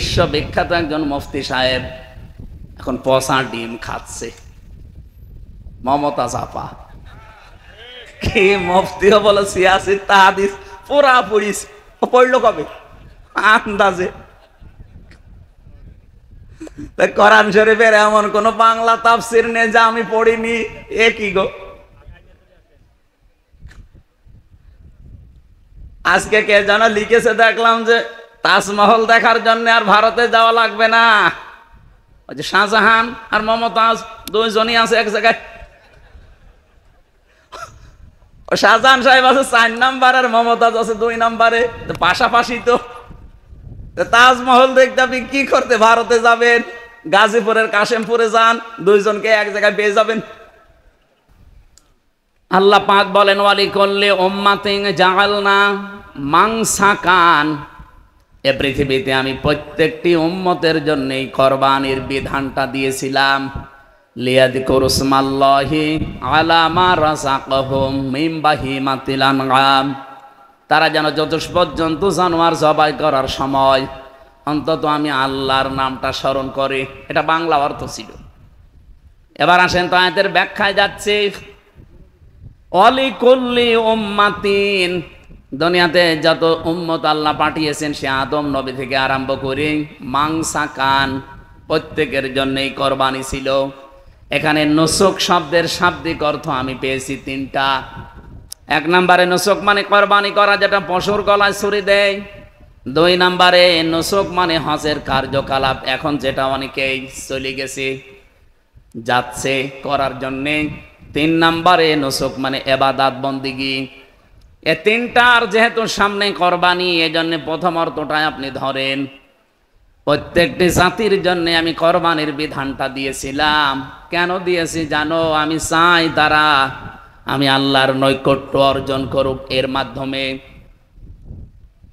বিশ্ববিখ্যাত একজন মুফতি সাহেব এখন পচা ডিম খাচ্ছে, মমতাজ আপা। কি মুফতিও বলে সিয়াসি তাহাদিস পুরা পড়িস, পড়লো কবে? আন্দাজে। কোরআন শরীফের এমন কোন বাংলা তাফসির নেই যা আমি পড়িনি। এ কি গো, আজকে কে যেন লিখেছে দেখলাম যে তাজমহল দেখার জন্য আর ভারতে যাওয়া লাগবে না, ওই যে শাহজাহান আর মমতাজ দুইজনই আছে এক জায়গায়। শাহজাহান সাহেব আছে 4 নাম্বার আর মমতাজ আছে 2 নাম্বারে, পাশাপাশি। তো তাজমহল দেখতে আপনি কি করতে ভারতে যাবেন? গাজীপুরের কাশেমপুরে যান, দুইজনকে এক জায়গায় পেয়ে যাবেন। আল্লাহ পাক বলেন ওয়ালি করলে উম্মাতিন জাআলনা মানসাকান, এ পৃথিবীতে আমি প্রত্যেকটি উম্মতের জন্য কোরবানির বিধানটা দিয়েছিলাম। লিয়াযকুরু ইসমাল্লাহি আলা মা রাযাকাহুম মিন বাহিমাতিল আনআম, তারা যেন চতুষ্পদ জন্তু জানোয়ার জবাই করার সময় অন্তত আমি আল্লাহর নামটা স্মরণ করে। এটা বাংলা অর্থ ছিল। এবার আসেন তো আয়াতের ব্যাখ্যায় যাচ্ছে। অলিকুল্লি উম্মাতিন, দুনিয়াতে যত উম্মত আল্লাহ পাঠিয়েছেন সে আদম নবী থেকে আরম্ভ করে মাংসাকান, প্রত্যেকের জন্যই কোরবানি ছিল। এখানে নুসুক শব্দের শাব্দিক অর্থ আমি পেয়েছি 3টা। 1 নম্বরে নুসুক মানে কোরবানি করা, যেটা পশুর গলায় ছুরি দেয়। 2 নম্বরে নুসুক মানে হজের কার্যকলাপ, এখন যেটা অনেকেই চলে গেছে যাচ্ছে করার জন্যে। 3 নম্বরে নুসুক মানে ইবাদত বন্দেগী। এ 3টার যেহেতু সামনে কোরবানি, এজন্য প্রথম অর্থটাই আপনি ধরেন। প্রত্যেকটি জাতির জন্য আমি কোরবানির বিধানটা দিয়েছিলাম। কেন দিয়েছি জানো? আমি চাই তারা আমি আল্লাহর নৈকট্য অর্জন করুক এর মাধ্যমে।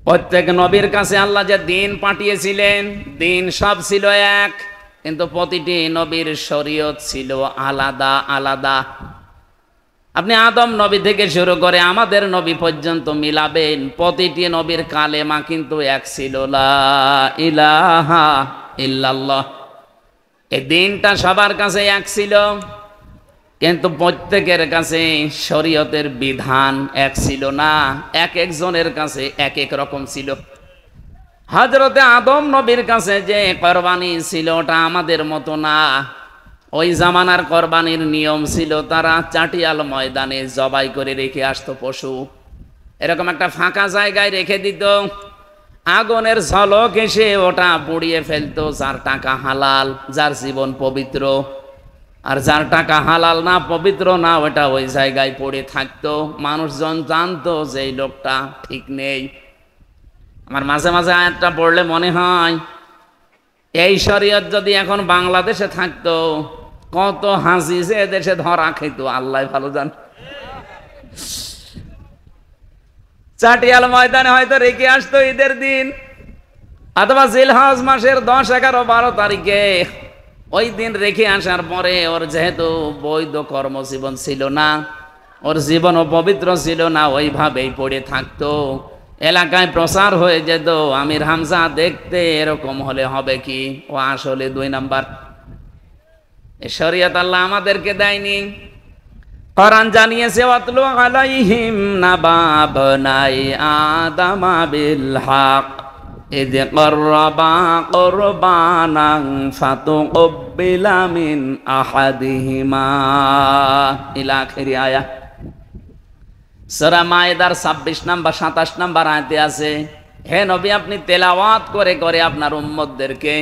প্রত্যেক নবীর কাছে আল্লাহ যে দিন পাঠিয়েছিলেন, দিন সব ছিল এক, কিন্তু প্রতিটি নবীর শরীয়ত ছিল আলাদা আলাদা। আপনি আদম নবী থেকে শুরু করে আমাদের নবী পর্যন্ত মিলাবেন, প্রতিটি নবীর কালেমা কিন্তু এক ছিল, লা ইলাহা ইল্লাল্লাহ। এই দিনটা সবার কাছে এক ছিল, কিন্তু প্রত্যেকের কাছে শরীয়তের বিধান এক ছিল না, এক একজনের কাছে এক এক রকম ছিল। হযরতে আদম নবীর কাছে যে কোরবানি ছিল ওটা আমাদের মতো না। ওই জামানার কোরবানির নিয়ম ছিল তারা চাটিয়াল ময়দানে জবাই করে রেখে আসতো পশু, এরকম একটা ফাঁকা জায়গায় রেখে দিত, আগুনের ঝলক এসে ওটা পুড়িয়ে ফেলতো। যার টাকা হালাল, যার জীবন পবিত্র, আর যার টাকা হালাল না, পবিত্র না, ওটা ওই জায়গায় পড়ে থাকতো। মানুষজন জানতো যে এই লোকটা ঠিক নেই। আমার মাঝে মাঝে আয়াতটা পড়লে মনে হয় এই শরীয়ত যদি এখন বাংলাদেশে থাকতো, কত হাসি যে দেশে ধরা খেত আল্লাহ ভালো জান। চাটিয়াল ময়দানে হয়তো রেখে আসতো ঈদের দিন, অথবা জিলহজ মাসের 10, 11, 12 তারিখে। ওই দিন রেখে আসার পরে ওর যেহেতু বৈধ কর্মজীবন ছিল না, ওর জীবনও পবিত্র ছিল না, ওইভাবেই পড়ে থাকতো। এলাকায় প্রচার হয়ে যেত আমির হামজা দেখতে এরকম হলে হবে কি, ও আসলে 2 নাম্বার। এ শরীয়ত আল্লাহ আমাদেরকে দেয়নি। কোরআন জানিয়েছে ওয়াতলু আলাইহিম নাবা বনাই আদামা বিল হক ইয ক্বাররাবা কুরবানান ফাতুকবিলা মিন আহাদিহিমা ইলা আখির আয়া। সূরা মায়েদার 26 নাম্বার 27 নাম্বার আয়াতে আছে, হে নবী আপনি তেলাওয়াত করে করে আপনার উম্মতদেরকে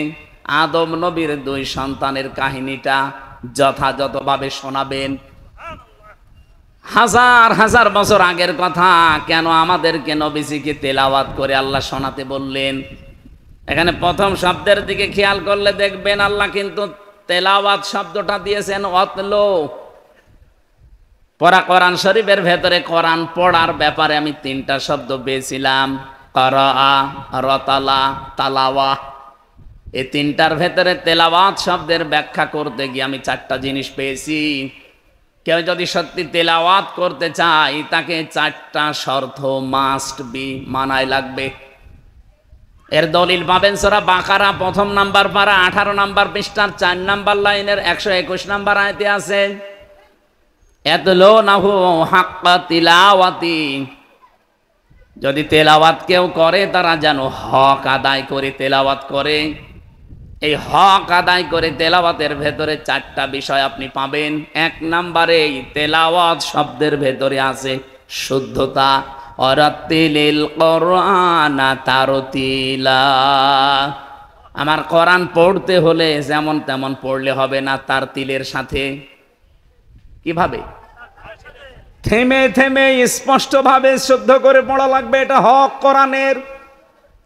আদম নবীর 2 সন্তানের কাহিনীটা যথাযথভাবে শোনাবেন। হাজার হাজার বছর আগের কথা, কেন আমাদেরকে নবীজিকে তেলাওয়াত করে আল্লাহ শোনাতে বললেন? এখানে প্রথম শব্দের দিকে খেয়াল করলে দেখবেন আল্লাহ কিন্তু তেলাওয়াত শব্দটা দিয়েছেন ওয়াতলো। পড়া কোরআন শরীফের ভেতরে কোরআন পড়ার ব্যাপারে আমি 3টা শব্দ পেয়েছিলাম, করাআ, রতালা, তালাওয়া। এই 3টার ভেতরে তেলাওয়াত শব্দের ব্যাখ্যা করতে গিয়ে আমি 4টা জিনিস পেয়েছি। কেউ যদি সত্যি তেলাওয়াত করতে চায় তাকে 4টা শর্ত মাস্ট বি মানায় লাগবে। এর দলিল পাবেন সূরা বাকারা প্রথম নাম্বার পারা 18 নাম্বার পৃষ্ঠার 4 নাম্বার লাইনের 121 নাম্বার আয়াতে আছে, ইয়াতলুনাহু হাক্কা তিলাওয়াতি, যদি তেলাওয়াত কেউ করে তারা যেন হক আদায় করে তেলাওয়াত করে। এই হক আদায় করে তেলাওয়াতের ভেতরে 4টা বিষয় আপনি পাবেন। 1 নম্বরে তেলাওয়াত শব্দের ভেতরে আছে শুদ্ধতা, অরাতিলিল কোরআনা তারতিলা, আমার কোরআন পড়তে হলে যেমন তেমন পড়লে হবে না, তার তিলের সাথে। কিভাবে? থেমে থেমে স্পষ্টভাবে শুদ্ধ করে পড়া লাগবে, এটা হক কোরআনের।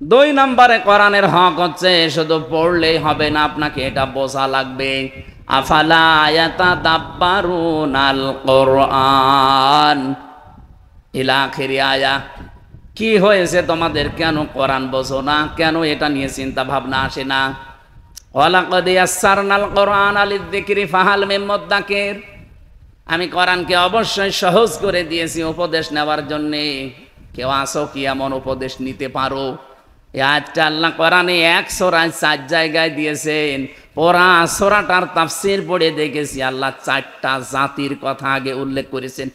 2 নম্বরে কোরআনের হক হচ্ছে শুধু পড়লেই হবে না, আপনাকে এটা বোঝা লাগবে। আফালা ইয়াতাদাব্বারুনাল কোরআন ইলা আখিরি আয়া, কি হয়েছে তোমাদের, কেন কোরআন বোঝো না, কেন এটা নিয়ে চিন্তা ভাবনা আসে না? ওয়ালাকাদ ইয়াসসারনাল কোরআনা লিযিকরি ফাহাল মিন মুদ্দাকির, আমি কোরআনকে অবশ্যই সহজ করে দিয়েছি উপদেশ নেওয়ার জন্যে, কেউ আসো কি এমন উপদেশ নিতে পারো? এই আয়াতটা আল্লাহ কোরআনে 1 সূরায় 4 জায়গায় দিয়েছেন। পুরা সূরাটার তাফসীর পড়ে দেখেছি আল্লাহ 4টা জাতির কথা আগে উল্লেখ করেছেন।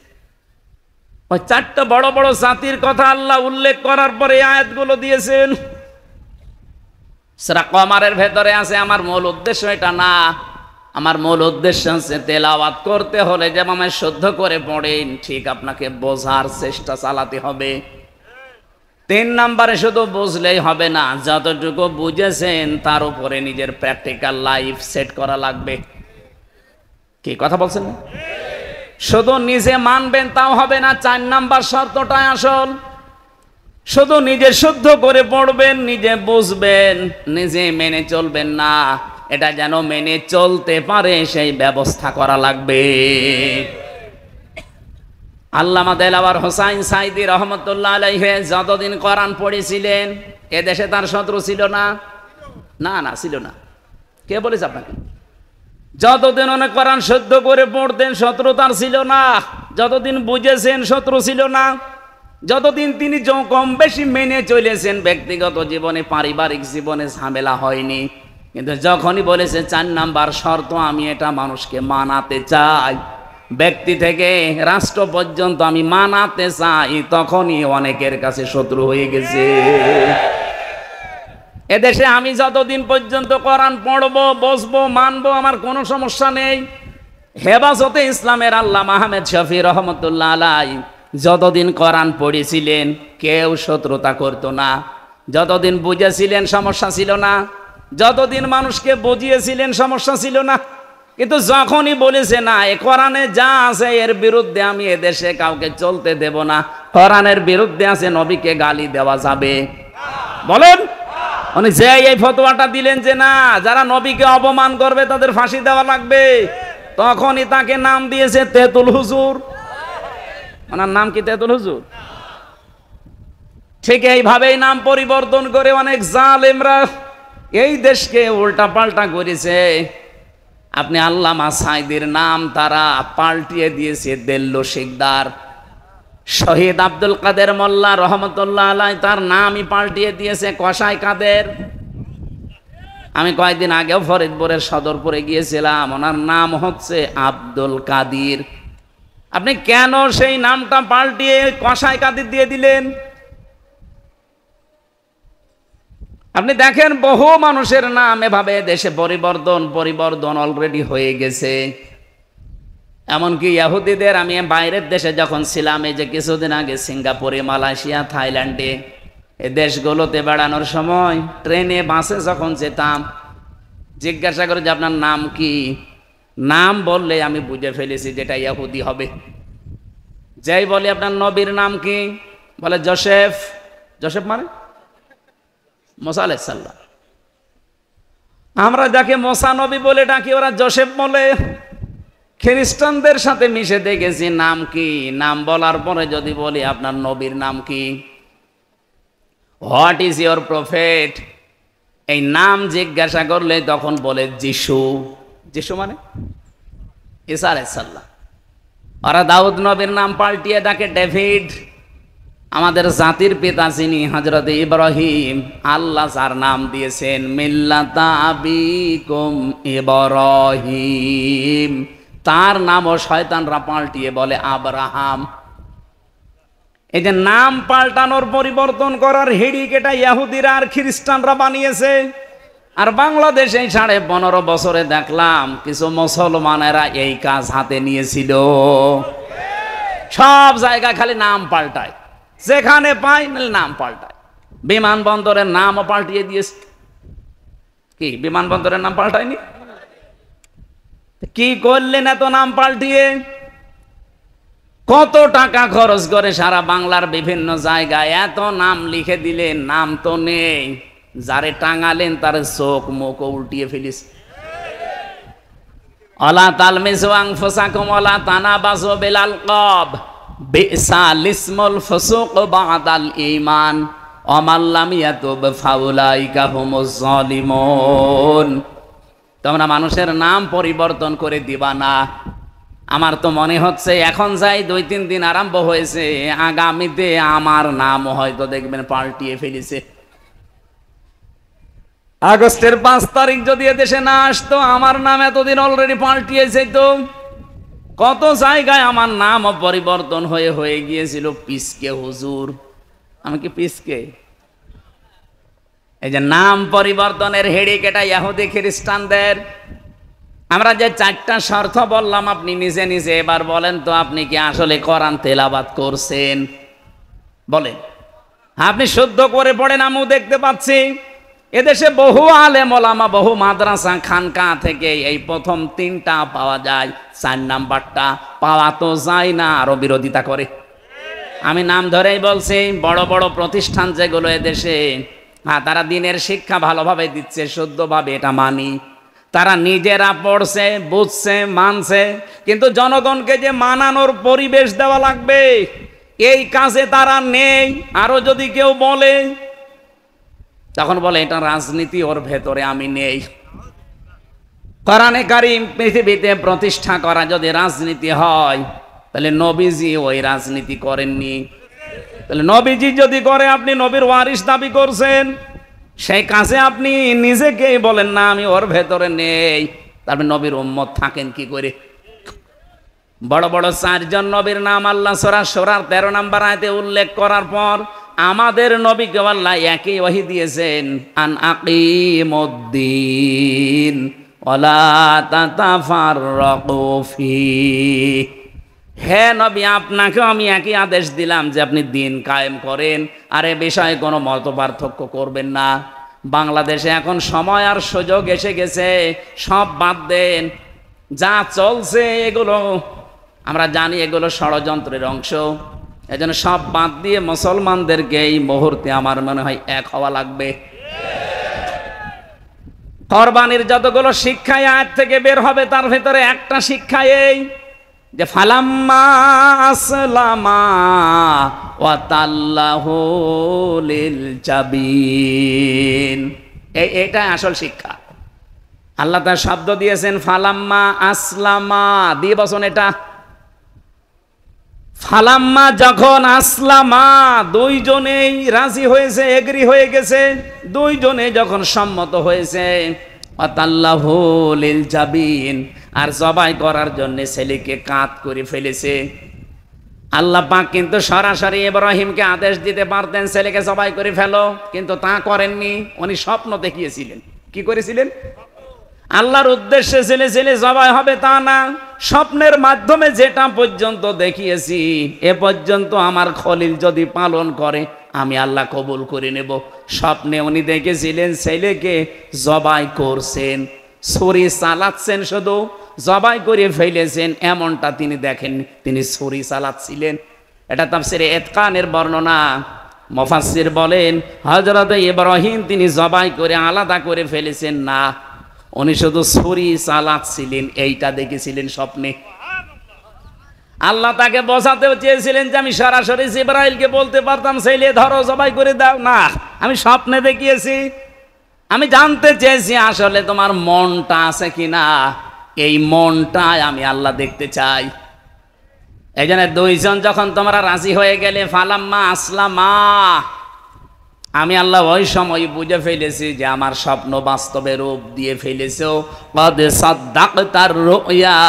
ওই 4টা বড় বড় জাতির কথা আল্লাহ উল্লেখ করার পরে আয়াতগুলো দিয়েছেন। সূরা কমারের ভেতরে আছে, আমার মূল উদ্দেশ্য এটা না। আমার মূল উদ্দেশ্য হচ্ছে তেলাওয়াত করতে হলে যেভাবে শুদ্ধ করে পড়েন ঠিক আপনাকে বোঝার চেষ্টা চালাতে হবে। 3 নম্বরে শুধু বুঝলেই হবে না, যতটুকু বুঝেছেন তার উপরে নিজের প্র্যাকটিক্যাল লাইফ সেট করা লাগবে। কি কথা বলছেন না? শুধু নিজে মানবেন তাও হবে না, 4 নাম্বার শর্তটাই আসল। শুধু নিজে শুদ্ধ করে পড়বেন, নিজে বুঝবেন, নিজে মেনে চলবেন না, এটা যেন মেনে চলতে পারে সেই ব্যবস্থা করা লাগবে। আল্লামা দেলাওয়ার হোসাইন সাইদি রহমতুল্লাহ আলাইহি যতদিন কোরআন পড়েছিলেন এদেশে তার শত্রু ছিল না? না না, ছিল না। কে বলেছে আপনাকে? যতদিন অনেক কোরআন শুদ্ধ করে পড়তেন শত্রু তার ছিল না। যতদিন বুঝেছেন শত্রু ছিল না। যতদিন তিনি কম বেশি মেনে চলেছেন ব্যক্তিগত জীবনে, পারিবারিক জীবনে ঝামেলা হয়নি। কিন্তু যখনই বলেছে 4 নাম্বার শর্ত, আমি এটা মানুষকে মানাতে চাই, ব্যক্তি থেকে রাষ্ট্র পর্যন্ত আমি মানাতে চাই, তখনই অনেকের কাছে শত্রু হয়ে গেছে। এদেশে আমি যতদিন পর্যন্ত কোরআন পড়বো, বসবো, মানবো, আমার কোনো সমস্যা নেই। হেফাজতে ইসলামের আল্লামা আহমেদ শফি রহমতুল্লাহ আলাইহি যতদিন কোরআন পড়েছিলেন কেউ শত্রুতা করতো না। যতদিন বুঝেছিলেন সমস্যা ছিল না। যতদিন মানুষকে বুঝিয়েছিলেন সমস্যা ছিল না। কিন্তু যখনই বলেছে না এ কোরআনে যা আছে এর বিরুদ্ধে আমি এদেশে কাউকে চলতে দেব না, কোরআনের বিরুদ্ধে আছে, নবীকে গালি দেওয়া যাবে? বলেন। উনি যে এই ফতোয়াটা দিলেন যে না, যারা নবীকে অপমান করবে তাদের ফাঁসি দেওয়া লাগবে, তখনই তাকে নাম দিয়েছে তেতুল হুজুর। ওনার নাম কি তেতুল হুজুর? ঠিক এইভাবেই নাম পরিবর্তন করে অনেক জালেমরা এই দেশকে উল্টা পাল্টা করেছে। আপনি আল্লামা সাইদির নাম তারা পাল্টিয়ে দিয়েছে দেল্লো শিকদার। শহীদ আব্দুল কাদের মোল্লা রহমতুল্লাহ আলাইহি তার নামই পাল্টিয়ে দিয়েছে কসাই কাদের। আমি কয়েকদিন আগেও ফরিদপুরের সদরপুরে গিয়েছিলাম, ওনার নাম হচ্ছে আব্দুল কাদির। আপনি কেন সেই নামটা পাল্টিয়ে কসাই কাদির দিয়ে দিলেন? আপনি দেখেন বহু মানুষের নাম এভাবে দেশে পরিবর্তন অলরেডি হয়ে গেছে। এমনকি ইহুদিদের, আমি বাইরের দেশে যখন ছিলাম, এই যে কিছুদিন আগে সিঙ্গাপুরে, মালয়েশিয়া, থাইল্যান্ডে, এই দেশগুলোতে বেড়ানোর সময় ট্রেনে বাসে যখন যেতাম, জিজ্ঞাসা করে যে আপনার নাম কি? নাম বললে আমি বুঝে ফেলেছি যেটা ইহুদি হবে। যেই বলে আপনার নবীর নাম কি? বলে জোসেফ। জোসেফ মানে মুসা আলাইহিস সালাম। আমরা যাকে মুসা নবী বলে ডাকি ওরা জোসেফ বলে। খ্রিস্টানদের সাথে মিশে দেখেছি নাম কি, নাম বলার পরে যদি বলি আপনার নবীর নাম কি, হোয়াট ইজ ইয়োর প্রফেট, এই নাম জিজ্ঞাসা করলে তখন বলে যিশু। যিশু মানে ঈসা আলাইহিস সালাম। ওরা দাউদ নবীর নাম পাল্টিয়ে ডাকে ডেভিড। আমাদের জাতির পিতা যিনি হযরত ইব্রাহিম, আল্লাহ যার নাম দিয়েছেন মিল্লাতা আবিকুম ইব্রাহিম, তার নামও শয়তানরা পাল্টিয়ে বলে আব্রাহাম। এই যে নাম পাল্টানোর পরিবর্তন করার হিড়িক এটা ইহুদিরা আর খ্রিস্টানরা বানিয়েছে। আর বাংলাদেশে 15.5 বছরে দেখলাম কিছু মুসলমানেরা এই কাজ হাতে নিয়েছিল। সব জায়গায় খালি নাম পাল্টায়, যেখানে পায় নাম পাল্টায়। বিমানবন্দরের নামও পাল্টিয়ে দিয়েছে। কি বিমানবন্দরের নাম পাল্টায়নি? কি করলেন এত নাম পাল্টিয়ে? কত টাকা খরচ করে সারা বাংলার বিভিন্ন জায়গায় এত নাম লিখে দিলেন, নাম তো নেই। যারে টাঙালেন তার চোখ মুখ উল্টিয়ে ফেলিস। অলা তালমিজু আনফুসাকুম ওয়ালা তানাবাজু বিল আলকাব বিসাল ইসমুল ফুসুক বাদাল ঈমান ওয়া মান লাম ইয়াতুব ফাউলাইকা হুমুজ জালিমুন। তোমরা মানুষের নাম পরিবর্তন করে দিবা না। আমার তো মনে হচ্ছে এখন যাই 2-3 দিন আরম্ভ হয়েছে, আগামীতে আমার নাম হয়তো দেখবেন পাল্টিয়ে ফেলেছে। আগস্টের 5 তারিখ যদি এদেশে না আসতো, আমার নাম এতদিন অলরেডি পাল্টিয়েছে। তো কত জায়গায় আমার নাম পরিবর্তন হয়ে গিয়েছিল পিসকে হুজুর। আমি কি পিসকে? এই যে নাম পরিবর্তনের হেডিক এটা ইহুদি খ্রিস্টানদের। আমরা যে 4টা শর্ত বললাম, আপনি নিজে নিজে এবার বলেন তো, আপনি কি আসলে কোরআন তেলাওয়াত করছেন? বলেন। আপনি শুদ্ধ করে পড়েন, আমিও দেখতে পাচ্ছি। এদেশে বহু আলেম ওলামা, বহু মাদ্রাসা খানকা থেকে এই প্রথম 3টা পাওয়া যায়, 4 নাম্বারটা পাওয়া তো যায় না, আরো বিরোধিতা করে। আমি নাম ধরেই বলছি, বড় বড় প্রতিষ্ঠান যেগুলো এদেশে, তারা দিনের শিক্ষা ভালোভাবে দিচ্ছে, শুদ্ধভাবে, এটা মানি। তারা নিজেরা পড়ছে, বুঝছে, মানছে, কিন্তু জনগণকে যে মানানোর পরিবেশ দেওয়া লাগবে এই কাজে তারা নেই। আরো যদি কেউ বলে, তখন বলে এটা রাজনীতি, ওর ভেতরে আমি নেই। কোরআনে কারীম পৃথিবীতে প্রতিষ্ঠা করা যদি রাজনীতি হয়, তাহলে নবীজি ওই রাজনীতি করেননি। তাহলে নবীজি যদি করে, আপনি নবীর ওয়ারিস দাবি করছেন, সেই কাজে আপনি নিজেকেই বলেন না আমি ওর ভেতরে নেই, তারপরে নবীর উম্মত থাকেন কি করে? বড় বড় 4 জন নবীর নাম আল্লাহ সূরা শূরার 13 নম্বর আয়াতে উল্লেখ করার পর আমাদের নবীকে আল্লাহ একই ওহী দিয়েছেন, আন আকিমুদ্দিন ওয়ালা তাতাফাররাকু ফি। হে নবী, আপনাকেও আমি একই আদেশ দিলাম যে আপনি দিন কায়েম করেন, আর এ বিষয়ে কোনো মতপার্থক্য করবেন না। বাংলাদেশে এখন সময় আর সুযোগ এসে গেছে, সব বাদ দেন। যা চলছে এগুলো আমরা জানি, এগুলো ষড়যন্ত্রের অংশ। এজন্য সব বাদ দিয়ে মুসলমানদেরকে এই মুহূর্তে আমার মনে হয় এক হওয়া লাগবে। কোরবানির যতগুলো শিক্ষা আয়াত থেকে বের হবে, তার ভিতরে একটা শিক্ষা এই যে ফালাম্মা আসলামা ওয়া তাল্লাহু লিল জাবিন। এটা আসল শিক্ষা। আল্লাহ তার শব্দ দিয়েছেন ফালাম্মা আসলামা দিয়ে বসুন। এটা ফালাম্মা যখন আসলামা, 2 জনেই রাজি হয়েছে, এগ্রি হয়ে গেছে, 2 জনে যখন সম্মত হয়েছে, আতাল্লাহু লিল জাবিন, আর জবাই করার জন্য ছেলেকে কাত করে ফেলেছে। আল্লাহ পাক কিন্তু সরাসরি ইব্রাহিমকে আদেশ দিতে পারতেন ছেলেকে জবাই করে ফেলো, কিন্তু তা করেননি। উনি স্বপ্ন দেখিয়েছিলেন। কি করেছিলেন? আল্লাহর উদ্দেশ্যে ছেলে জবাই হবে তা না, স্বপ্নের মাধ্যমে যেটা পর্যন্ত দেখিয়েছি, এ পর্যন্ত আমার খলিল যদি পালন করে আমি আল্লাহ কবুল করে নেব। স্বপ্নে উনি দেখেছিলেন ছেলেকে জবাই করছেন, ছুরি চালাচ্ছেন, শুধু জবাই করে ফেলেছেন এমনটা তিনি দেখেননি, তিনি ছুরি চালাচ্ছিলেন। এটা তাফসীরে ইতকানের বর্ণনা। মুফাসসির বলেন হযরত ইব্রাহিম তিনি জবাই করে আলাদা করে ফেলেছেন না, উনি শুধু ছুরি চালাচ্ছিলেন, এইটা দেখেছিলেন স্বপ্নে। আল্লাহ তাকে বোঝাতেও চেয়েছিলেন যে আমি সরাসরি জিবরাইলকে বলতে পারতাম ছেলে ধরো জবাই করে দাও, না, আমি স্বপ্নে দেখিয়েছি। আমি জানতে চেয়েছি আসলে তোমার মনটা আছে কিনা, এই মনটাই আমি আল্লাহ দেখতে চাই। এই জন্য দুইজন যখন তোমরা রাজি হয়ে গেলে, ফালাম্মা আসলামা, আমি আল্লাহ ওই সময় বুঝে ফেলেছি যে আমার স্বপ্ন বাস্তবে রূপ দিয়ে ফেলেছো। কদ সাদ্দাকতার রুয়া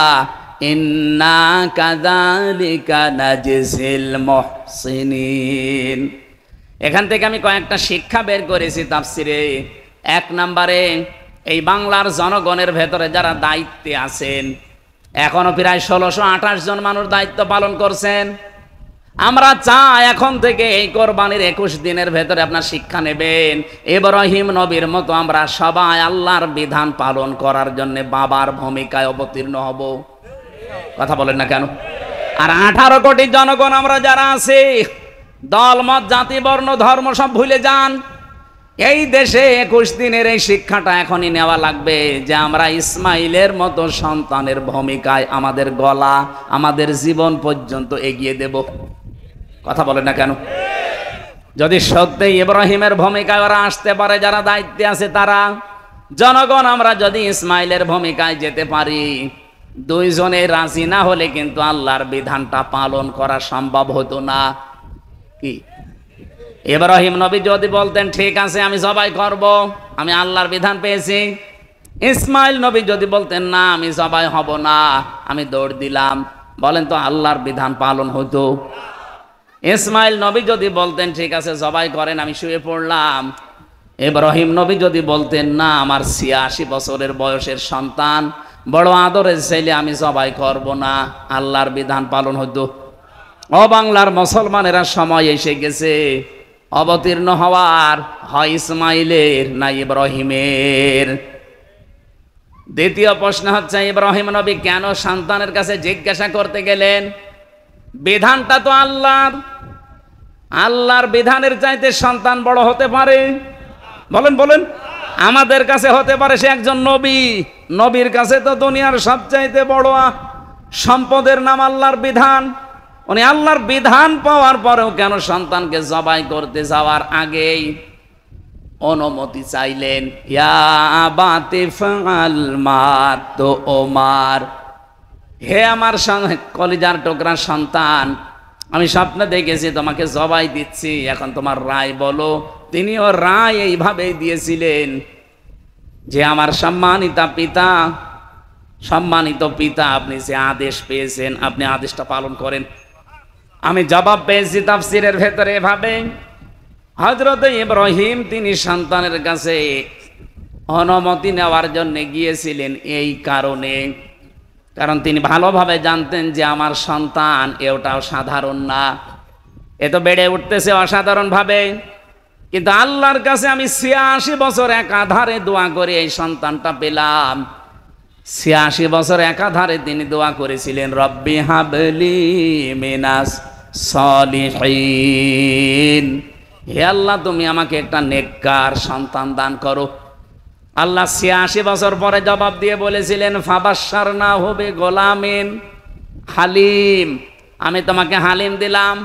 ইন্না কাযালিকা নাজজিল মুহসিনিন। এখান থেকে আমি কয়েকটা শিক্ষা বের করেছি তাফসিরে। এক নম্বরে, এই বাংলার জনগণের ভেতরে যারা দায়িত্বে আছেন, এখনো প্রায় 1628 জন মানুষ দায়িত্ব পালন করছেন। আমরা চাই এখন থেকে এই কোরবানির 21 দিনের ভেতরে আপনার শিক্ষা নেবেন, ইব্রাহিম নবীর মতো আমরা সবাই আল্লাহর বিধান পালন করার জন্য বাবার ভূমিকায় অবতীর্ণ হব। কথা বলেন না কেন? আর 18 কোটি জনগণ আমরা যারা আছি, দল মত জাতি বর্ণ ধর্ম সব ভুলে যান। এই দেশে 21 দিনের এই শিক্ষাটা এখনই নেওয়া লাগবে যে আমরা ইসমাইলের মতো সন্তানের ভূমিকায় আমাদের গলা, আমাদের জীবন পর্যন্ত এগিয়ে দেব। কথা বলেন না কেন? যদি সত্যি ইব্রাহিমের ভূমিকায় ওরা আসতে পারে, যারা দায়িত্বে আছে তারা, জনগণ আমরা যদি ইসমাইলের ভূমিকায় যেতে পারি, দুইজনে রাজি না হলে কিন্তু আল্লাহর বিধানটা পালন করা সম্ভব হতো না। কি ইব্রাহিম নবী যদি বলতেন ঠিক আছে আমি জবাই করব, আমি আল্লাহর বিধান পেয়েছি, ইসমাইল নবী যদি বলতেন না আমি জবাই হব না, আমি দৌড় দিলাম, বলেন তো আল্লাহর বিধান পালন হতো? ইসমাইল নবী যদি বলতেন ঠিক আছে জবাই করেন, আমি শুয়ে পড়লাম, ইব্রাহিম নবী যদি বলতেন না আমার 86 বছরের বয়সের সন্তান, বড় আদরের ছেলে, আমি জবাই করব না, আল্লাহর বিধান পালন হতো? ও বাংলার মুসলমানেরা, সময় এসে গেছে অবতীর্ণ হওয়ার, হয় ইসমাইলের না ইব্রাহিমের। দ্বিতীয় প্রশ্ন হচ্ছে, ইব্রাহিম নবী কেন সন্তানের কাছে জিজ্ঞাসা করতে গেলেন? বিধানটা তো আল্লাহর, আল্লাহর বিধানের চাইতে সন্তান বড় হতে পারে? বলেন বলেন। আমাদের কাছে হতে পারে, সে একজন নবী, নবীর কাছে তো দুনিয়ার সবচাইতে বড় সম্পদের নাম আল্লাহর বিধান। উনি আল্লাহর বিধান পাওয়ার পরেও কেন সন্তানকে জবাই করতে যাওয়ার আগেই অনুমতি চাইলেন? ইয়া আবাতি ফাআল মা তুমার, হে আমার কলিজার টুকরা সন্তান, আমি স্বপ্নে দেখেছি তোমাকে জবাই দিচ্ছি, এখন তোমার রায় বলো। তিনিও রায় এইভাবেই দিয়েছিলেন যে আমার সম্মানিত পিতা, আপনি যে আদেশ পেয়েছেন আপনি আদেশটা পালন করেন। আমি জবাব পেয়েছি তাফসিরের ভেতরে এভাবে, হযরত ইব্রাহিম তিনি সন্তানের কাছে অনুমতি নেওয়ার জন্য গিয়েছিলেন এই কারণে, কারণ তিনি ভালোভাবে জানতেন যে আমার সন্তান এটাও সাধারণ না, এ তো বেড়ে উঠতেছে অসাধারণ ভাবে, কিন্তু আল্লাহর কাছে আমি 86 বছর একাধারে দোয়া করে এই সন্তানটা পেলাম। 86 বছর একাধারে তিনি দোয়া করেছিলেন, রব্বি হাবলি মিনাস সলিহিন, হে আল্লাহ তুমি আমাকে একটা নেককার সন্তান দান করো। আল্লাহ 86 বছর পরে জবাব দিয়ে বলেছিলেন, ফাবাশশারনাহু বিগুলামিন হালিম, আমি তোমাকে হালিম দিলাম।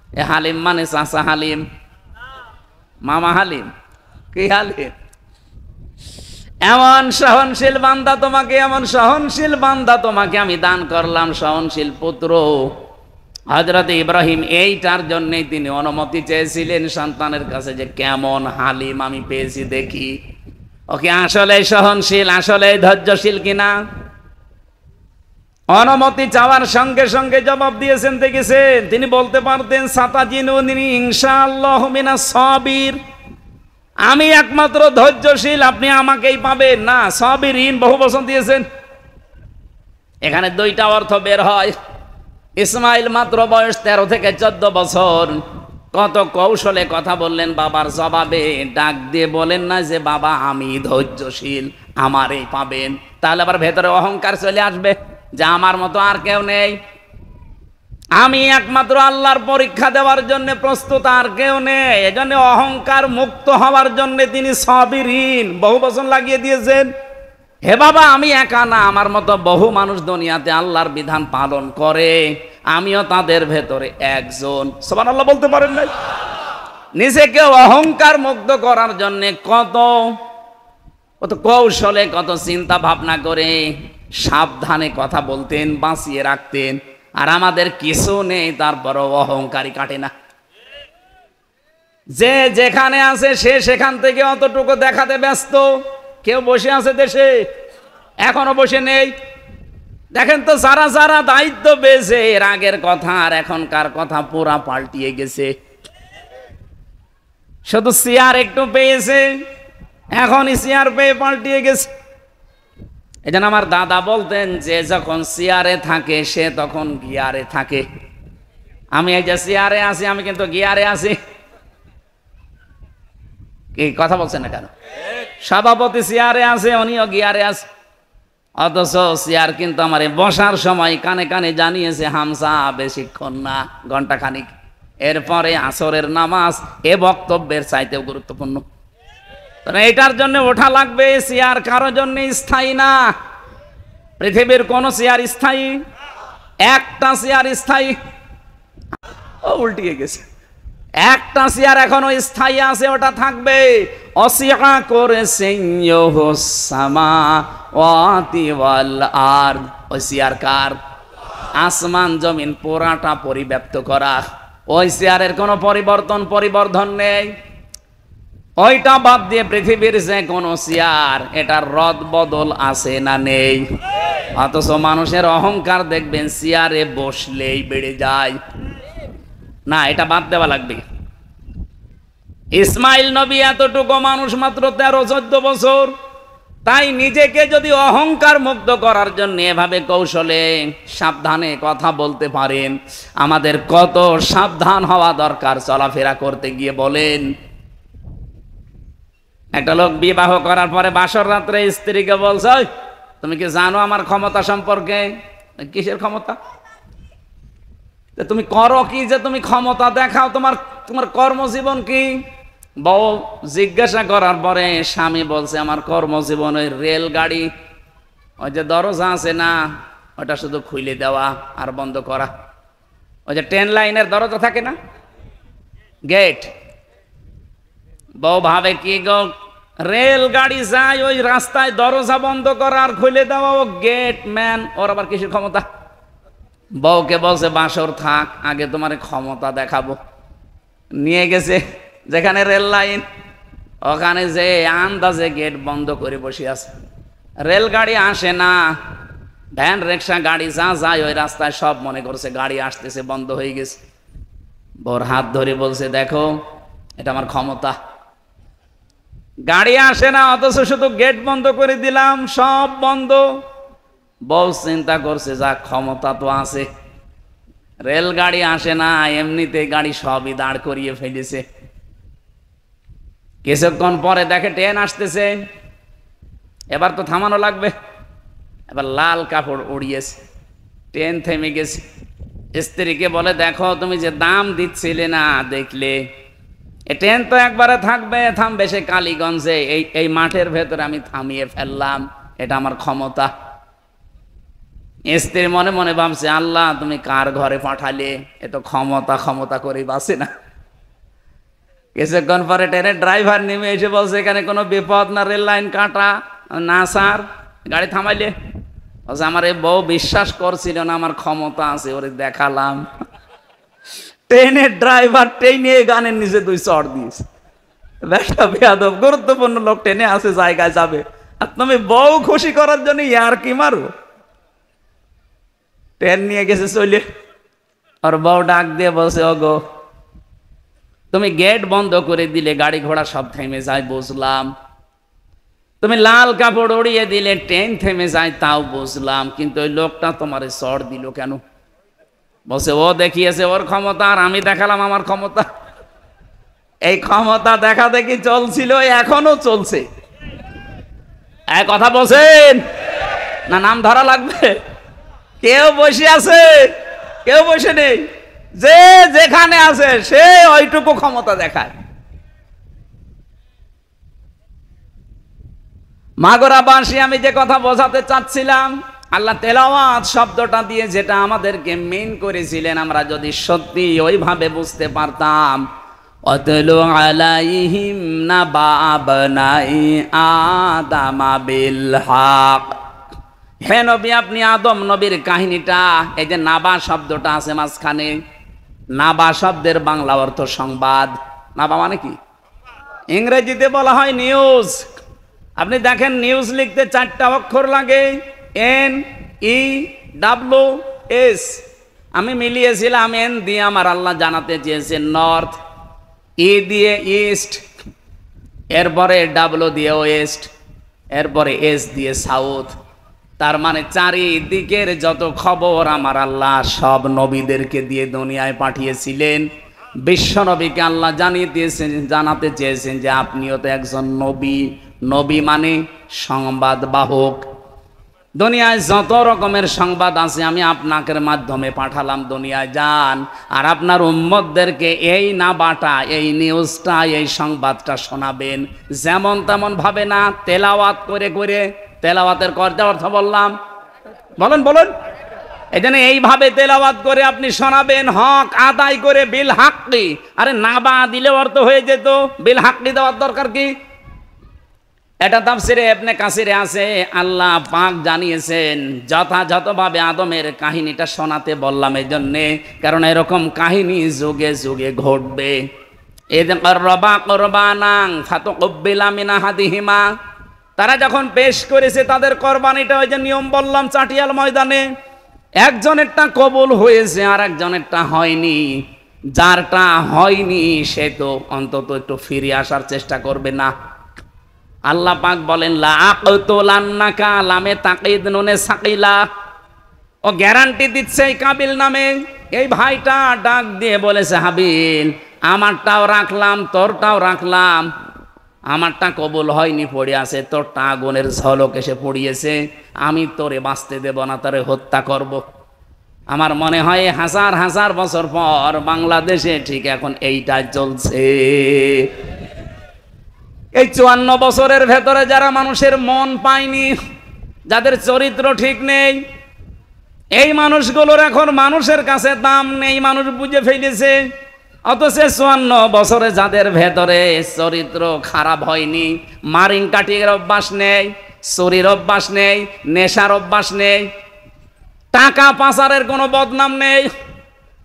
এ হালিম মানে চাচা হালিম, মামা হালিম, কি হালিম? এমন সহনশীল বান্দা তোমাকে, এমন সহনশীল বান্দা তোমাকে আমি দান করলাম, সহনশীল পুত্র। হযরত ইব্রাহিম এইটার জন্যই তিনি অনুমতি চেয়েছিলেন সন্তানের কাছে যে কেমন হালিম আমি পেয়েছি দেখি, ওকে আসলে সহনশীল, আসলে ধৈর্যশীল কিনা। অনুমতি চাওয়ার সঙ্গে সঙ্গে জবাব দিয়েছেন দেখেছেন, তিনি বলতে পারতেন সাতাজিনুনি ইনশাআল্লাহু মিনাস সাবির, আমি একমাত্র ধৈর্যশীল, আপনি আমাকেই পাবেন না, সাবিরিন বহু বচন দিয়েছেন। এখানে দুইটা অর্থ বের হয়। ইসমাইল মাত্র বয়স 13 থেকে 14 বছর, কত কৌশলে কথা বললেন বাবার জবাবে, ডাক দিয়ে বলেন না যে বাবা আমি ধৈর্যশীল, আমারই পাবেন, তাহলে আবার ভেতরে অহংকার চলে আসবে যে আমার মতো আর কেউ নেই, আমি একমাত্র আল্লাহর পরীক্ষা দেওয়ার জন্য প্রস্তুত, আর কেউ নেই। এজন্য অহংকার মুক্ত হওয়ার জন্য তিনি সাবিরিন বহু বচন লাগিয়ে দিয়েছেন। হে বাবা আমি একা না, আমার মতো বহু মানুষ দুনিয়াতে আল্লাহর বিধান পালন করে, আমিও তাদের ভেতরে একজন। সুবহানাল্লাহ বলতে পারেন না? নিজেকে অহংকার মুক্ত করার জন্য কত কৌশলে, কত চিন্তা ভাবনা করে সাবধানে কথা বলতেন, বাঁচিয়ে রাখতেন। আর আমাদের কিছু নেই, তারপরও অহংকারী কাটে না। যে যেখানে আছে সে সেখান থেকে অতটুকু দেখাতে ব্যস্ত। কেউ বসে আছে দেশে, এখনো বসে নেই। দেখেন তো যারা যারা দায়িত্ব পেয়েছে, এর আগের কথা আর এখনকার কথা পুরা পাল্টিয়ে গেছে। শুধু চেয়ার একটু পেয়েছে, এখন চেয়ার পেয়ে পাল্টিয়ে গেছে। এই জন্য আমার দাদা বলতেন যে যখন চেয়ারে থাকে সে তখন গিয়ারে থাকে। আমি এই যে চেয়ারে আছি, আমি কিন্তু গিয়ারে আছি। কি কথা বলছেন না কেন? সভাপতি চেয়ারে আছে, উনিও গিয়ারে আছে। অথচ চেয়ার কিন্তু আমার বসার সময় কানে কানে জানিয়েছে হামসা বেশিক্ষণ না, ঘন্টা খানিক, এরপরে আসরের নামাজ এ বক্তব্যের চাইতেও গুরুত্বপূর্ণ। এটার জন্য ওঠা লাগবে। চেয়ার কারো জন্য স্থায়ী না। পৃথিবীর কোন চেয়ার স্থায়ী? একটা চেয়ার স্থায়ী। ও উল্টিয়ে গেছে। একটা চেয়ার এখনো স্থায়ী আছে, ওটা থাকবে। অসিয়া করেছে সামাওয়াতি ওয়াল আরদ। ওই চেয়ার কার? আসমান জমিন পুরাটা পরিব্যাপ্ত করা। ওই চেয়ারের কোনো পরিবর্ধন নেই। ওইটা বাদ দিয়ে পৃথিবীর যে কোনো চেয়ার, এটার রদ বদল আছে না নেই? অথচ মানুষের অহংকার দেখবেন চেয়ারে বসলেই বেড়ে যায়। না, এটা বাদ দেওয়া লাগবে। ইসমাইল নবী এতটুকু মানুষ, মাত্র 13-14 বছর। তাই নিজেকে যদি অহংকার মুক্ত করার জন্য এভাবে কৌশলে সাবধানে কথা বলতে পারেন, আমাদের কত সাবধান হওয়া দরকার চলাফেরা করতে গিয়ে। বলেন, একটা লোক বিবাহ করার পরে বাসর রাত্রে স্ত্রীকে বলছে, তুমি কি জানো আমার ক্ষমতা সম্পর্কে? কিসের ক্ষমতা? তুমি করো কি যে তুমি ক্ষমতা দেখাও? তোমার কর্মজীবন কি? বউ জিজ্ঞাসা করার পরে স্বামী বলছে, আমার কর্মজীবন ওই রেলগাড়ি, ওই যে দরজা আছে না, ওটা শুধু খুলে দেওয়া আর বন্ধ করা। ওই যে ট্রেন লাইনের দরজা থাকে না, গেট। বউ ভাবে কি গো, রেলগাড়ি যায় ওই রাস্তায় দরজা বন্ধ করা আর খুলে দেওয়া, ও গেট ম্যান, ওর আবার কিসের ক্ষমতা? বউকে বলছে, বাসর থাক, আগে তোমার ক্ষমতা দেখাবো। নিয়ে গেছে যেখানে রেল লাইন, ওখানে যে আন্দাজে গেট বন্ধ করে বসে আছে। রেলগাড়ি আসে না, ভ্যান রিক্সা গাড়ি যা যায় ওই রাস্তায় সব মনে করছে গাড়ি আসতেছে, বন্ধ হয়ে গেছে। বউর হাত ধরে বলছে, দেখো এটা আমার ক্ষমতা। গাড়ি আসে না, অথচ শুধু গেট বন্ধ করে দিলাম, সব বন্ধ। বউ চিন্তা করছে, যা ক্ষমতা তো আছে। রেলগাড়ি আসে না, এমনিতে গাড়ি সবই দাঁড় করিয়ে ফেলেছে। কিছুক্ষণ পরে দেখে ট্রেন আসতেছে, এবার তো থামানো লাগবে। এবার লাল কাপড় উড়িয়েছে, ট্রেন থেমে গেছে। স্ত্রীকে বলে, দেখো তুমি যে দাম দিচ্ছিলে না, দেখলে এ ট্রেন তো একবারে থামবে সে কালীগঞ্জে, এই মাঠের ভেতরে আমি থামিয়ে ফেললাম, এটা আমার ক্ষমতা। স্ত্রী মনে মনে ভাবছে, আল্লাহ তুমি কার ঘরে পাঠালে, এ তো ক্ষমতা করে বাসে না। কিছুক্ষণ পরে ট্রেনের ড্রাইভার নেমে এসে বলছে, এখানে কোনো বিপদ না, রেল লাইন কাটা? না স্যার। গাড়ি থামাইলে? বলছে, আমার এই বউ বিশ্বাস করছিল না আমার ক্ষমতা আছে, ওরে দেখালাম। ট্রেনের ড্রাইভার ট্রেনে গানের নিচে 2 চড় দিয়েছে। দেখা বেয়াদব, গুরুত্বপূর্ণ লোক ট্রেনে আছে, জায়গায় যাবে, আর তুমি বউ খুশি করার জন্য ইয়ার কি মারো। ট্রেন নিয়ে গেছে চলে, আর বউ ডাক দিয়ে বলছে, ওগো তুমি গেট বন্ধ করে দিলে, গাড়ি ঘোড়া সব থেমে যায়, বুঝলাম। তুমি লাল কাপড় উড়িয়ে দিলে, ট্রেন থেমে যায়, তাও বুঝলাম। কিন্তু ওই লোকটা তোমার চড় দিল কেন? বলছে, ও দেখিয়েছে ওর ক্ষমতা, আর আমি দেখালাম আমার ক্ষমতা। এই ক্ষমতা দেখা দেখি চলছিল, এখনো চলছে। এক কথা বলছেন না, নাম ধরা লাগবে? কেউ বসে আছে, কেউ বসে নেই। যে যেখানে আছে সে ওইটুকু ক্ষমতা দেখায়। মাগরাবাসী, আমি যে কথা বোঝাতে চাচ্ছিলাম, আল্লাহ তেলাওয়াত শব্দটা দিয়ে যেটা আমাদেরকে মেন করেছিলেন, আমরা যদি সত্যি ওইভাবে বুঝতে পারতাম। অতলু আলাইহিম নাবা আবনাই আদামা বিল হক। হে নবী, আপনি আদম নবীর কাহিনীটা, এই যে নাবা শব্দটা আছে মাঝখানে, নাবা শব্দের বাংলা অর্থ সংবাদ। নাবা মানে কি? ইংরেজিতে বলা হয় নিউজ। আপনি দেখেন নিউজ লিখতে 4টা অক্ষর লাগে, NEWS। আমি মিলিয়েছিলাম, এন দিয়ে আমার আল্লাহ জানাতে চেয়েছেন নর্থ, ই দিয়ে ইস্ট, এরপরে ডাব্লু দিয়ে ওয়েস্ট, এরপরে এস দিয়ে সাউথ। তার মানে চারিদিকের যত খবর আমার আল্লাহ সব নবীদেরকে দিয়ে দুনিয়ায় পাঠিয়েছিলেন। বিশ্ব নবীকে আল্লাহ জানিয়ে দিয়েছেন, জানাতে চেয়েছেন যে আপনিও তো একজন নবী। নবী মানে সংবাদ বাহক। দুনিয়ায় যত রকমের সংবাদ আছে আমি আপনাকে মাধ্যমে পাঠালাম, দুনিয়ায় যান আর আপনার উম্মতদেরকে এই নাবাটা, এই নিউজটা, এই সংবাদটা শোনাবেন। যেমন তেমন ভাবে না, তেলাওয়াত করে করে। তেলাওয়াতের কর্তা অর্থ বললাম, বলেন বলেন। এই জন্য এইভাবে তেলাওয়াত করে আপনি শোনাবেন, হক আদায় করে, বিল হাক্কি। আরে নাবা দিলে অর্থ হয়ে যেত, বিল হাক্কি দেওয়ার দরকার কি? এটা তাফসিরে ইবনে কাসিরে আছে, আল্লাহ পাক জানিয়েছেন যথাযথভাবে আদমের কাহিনীটা শোনাতে বললাম এই জন্যে, কারণ এরকম কাহিনী যুগে যুগে ঘটবে। ইয ক্বাররাবা কুরবানান ফাতুকবিলা মিন আহাদিহিমা, তারা যখন পেশ করেছে তাদের কোরবানিটা, ওই যে নিয়ম বললাম চাটিয়াল ময়দানে, একজনেরটা কবুল হয়েছে আর একজনেরটা হয়নি। যারটা হয়নি সে তো অন্তত একটু ফিরে আসার চেষ্টা করবে না? আল্লাহ পাক বলেন লা আকাতুলান্নাকা, লামে তাকিদ নুনে সাকিলা। ও গ্যারান্টি দিচ্ছে এই কাবিল নামে এই ভাইটা, ডাক দিয়ে বলেছে হাবিল আমারটাও রাখলাম তোরটাও রাখলাম, আমারটা কবুল হয়নি পড়ে আছে, তোরটা আগুনের ঝলক এসে পড়িয়েছে, আমি তোরে বাঁচতে দেব না, তোরে হত্যা করব। আমার মনে হয় হাজার হাজার বছর পর বাংলাদেশে ঠিক এখন এইটাই চলছে। এই 54 বছরের ভেতরে যারা মানুষের মন পায়নি, যাদের চরিত্র ঠিক নেই, এই মানুষগুলোর এখন মানুষের কাছে দাম নেই, মানুষ বুঝে ফেলেছে। অথচ 54 বছরে যাদের ভেতরে চরিত্র খারাপ হয়নি, মারিং কাটির অভ্যাস নেই, চুরির অভ্যাস নেই, নেশার অভ্যাস নেই, টাকা পাচারের কোনো বদনাম নেই,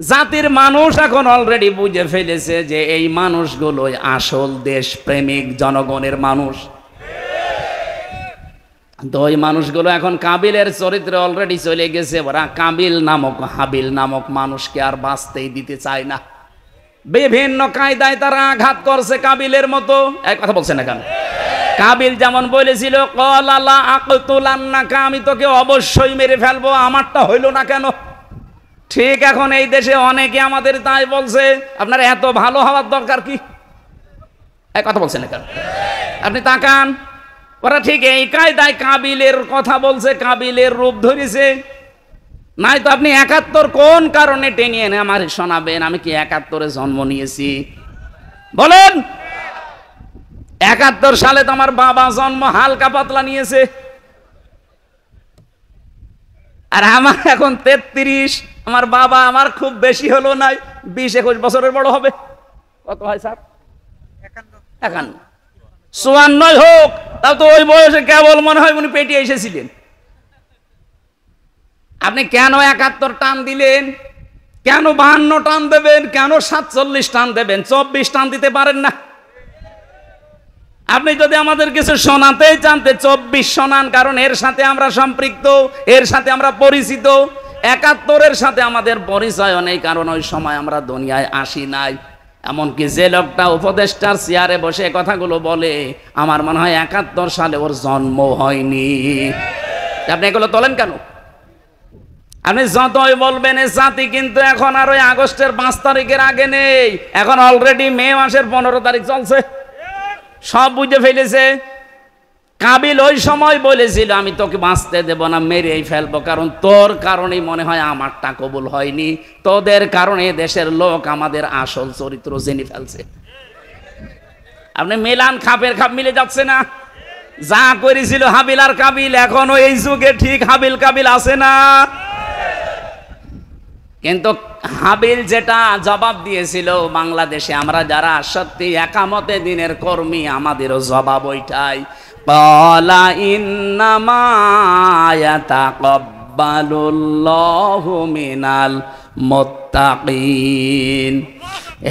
জাতির মানুষ এখন অলরেডি বুঝে ফেলেছে যে এই মানুষগুলোই আসল দেশপ্রেমিক জনগণের মানুষ। তো ওই মানুষগুলো এখন কাবিলের চরিত্রে অলরেডি চলে গেছে। ওরা কাবিল নামক হাবিল নামক মানুষকে আর বাঁচতেই দিতে চায় না। বিভিন্ন কায়দায় তারা আঘাত করছে কাবিলের মতো। এক কথা বলছে না কেন? কাবিল যেমন বলেছিল ক্বালা লা আকাতুলান্নাকা, আমি তোকে অবশ্যই মেরে ফেলবো, আমারটা হইল না কেন? ঠিক এখন এই দেশে অনেকে আমাদের তাই বলছে, আপনার এত ভালো হওয়ার দরকার কি? এক কথা বলছেন না কেন? আপনি তাকান, ওরা ঠিক এই কায়দায় কাবিলের কথা বলছে, কাবিলের রূপ ধরেছে। নাই তো আপনি 71 কোন কারণে টেনে এনে আমার শোনাবেন? আমি কি 71-এ জন্ম নিয়েছি? বলেন। 71 সালে তো আমার বাবা জন্ম হালকা পাতলা নিয়েছে, আর আমার এখন 33। আমার বাবা আমার খুব বেশি হলো নাই, 20-21 বছরের বড় হবে। কত হয় স্যার? 51। 54 হোক, তাও তো ওই বয়সে কেবল মনে হয় উনি পেটে এসেছিলেন। আপনি কেন 71 টান দিলেন? কেন 52 টান দেবেন? কেন 47 টান দেবেন? 24 টান দিতে পারেন না? আপনি যদি আমাদের কিছু শোনাতেই জানতে 24 শোনান, কারণ এর সাথে আমরা সম্পৃক্ত, এর সাথে আমরা পরিচিত। 71-এর সাথে আমাদের পরিচয় নেই, কারণ ওই সময় আমরা দুনিয়ায় আসি নাই। এমনকি যে লোকটা উপদেষ্টার চেয়ারে বসে কথাগুলো বলে, আমার মনে হয় 71 সালে ওর জন্ম হয়নি। আপনি এগুলো তোলেন কেন? আপনি যতই বলবেন এ জাতি কিন্তু এখন আর ওই আগস্টের 5 তারিখের আগে নেই, এখন অলরেডি মে মাসের 15 তারিখ চলছে। সব বুঝে ফেলেছে। কাবিল ওই সময় বলেছিল আমি তোকে বাঁচতে দেব না, মেরেই ফেলবো, কারণ তোর কারণেই মনে হয় আমারটা কবুল হয়নি, তোদের কারণে দেশের লোক আমাদের আসল চরিত্র জেনে ফেলছে। আপনি মেলান, খাপের খাপ মিলে যাচ্ছে না? যা করেছিল হাবিল আর কাবিল, এখনো এই যুগে ঠিক হাবিল কাবিল আছে না? কিন্তু হাবিল যেটা জবাব দিয়েছিল, বাংলাদেশে আমরা যারা সত্যি একামতে দিনের কর্মী, আমাদেরও জবাব ওইটাই। ক্বালা ইন্নামা ইয়াতাকাব্বালুল্লাহু মিনাল মুত্তাকিন।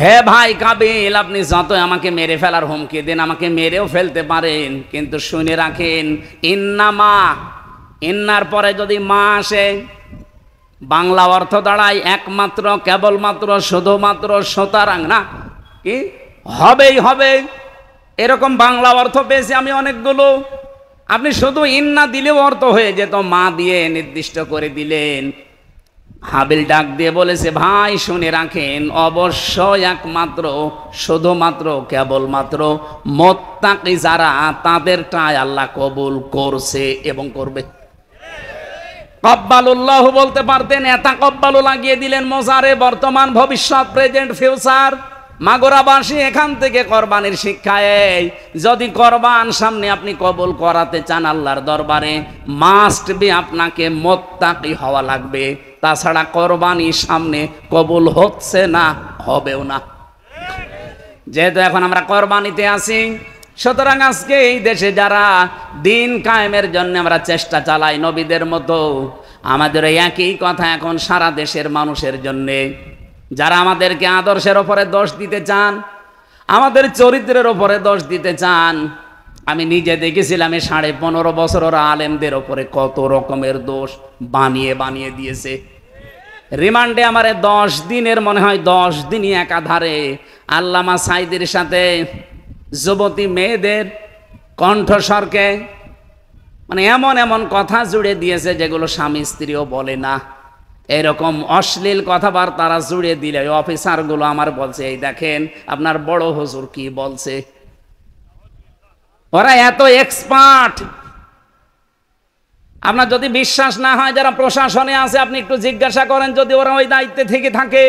হে ভাই কাবিল, আপনি যতই আমাকে মেরে ফেলার হুমকি দেন, আমাকে মেরেও ফেলতে পারেন, কিন্তু শুনে রাখেন ইন্নামা, ইন্নার পরে যদি মা আসে, বাংলা অর্থ দাঁড়ায় একমাত্র, কেবলমাত্র, শুধুমাত্র, সুতরাং না, কি হবেই হবে, এরকম বাংলা অর্থ পেয়েছি আমি অনেকগুলো। আপনি শুধু ইন্না দিলেও অর্থ হয়ে যেত, মা দিয়ে নির্দিষ্ট করে দিলেন। হাবিল ডাক দিয়ে বলেছে, ভাই শুনে রাখেন, অবশ্যই একমাত্র, শুধুমাত্র, কেবলমাত্র মুত্তাকি যারা, তাদেরটাই আল্লাহ কবুল করছে এবং করবে। কব্বালুল্লাহ বলতে পারতেন, ইয়াতাকাব্বালু লাগিয়ে দিলেন মোজারে, বর্তমান, ভবিষ্যৎ, প্রেজেন্ট, ফিউচার। মাগুরাবাসী এখান থেকে কোরবানির শিক্ষা এই, যদি কোরবান সামনে আপনি কবুল করাতে চান আল্লাহর দরবারে, মাস্ট বি আপনাকে মুত্তাকি হওয়া লাগবে, তাছাড়া কোরবানি সামনে কবুল হচ্ছে না, হবেও না। যেহেতু এখন আমরা কোরবানিতে আছি, সুতরাং আজকে এই দেশে যারা দিন কায়েমের জন্য আমরা চেষ্টা চালাই নবীদের মতো, আমাদের একই কথা এখন সারা দেশের মানুষের জন্যে, যারা আমাদেরকে আদর্শের ওপরে দোষ দিতে চান, আমাদের চরিত্রের ওপরে দোষ দিতে চান। আমি নিজে দেখেছিলাম 15.5 বছর ওরা আলেমদের ওপরে কত রকমের দোষ বানিয়ে বানিয়ে দিয়েছে। রিমান্ডে আমারে 10 দিনের, মনে হয় 10 দিনই একাধারে আল্লামা সাইদির সাথে যুবতী মেয়েদের কণ্ঠস্বরকে মানে এমন এমন কথা জুড়ে দিয়েছে যেগুলো স্বামী স্ত্রীও বলে না, এরকম অশ্লীল কথাবার্তারা জুড়ে দিলে অফিসারগুলো আমার বলছে, এই দেখেন আপনার বড় হুজুর কি বলছে। ওরা এত এক্সপার্ট, আপনার যদি বিশ্বাস না হয় যারা প্রশাসনে আছে আপনি একটু জিজ্ঞাসা করেন, যদি ওরা ওই দায়িত্বে থেকে থাকে।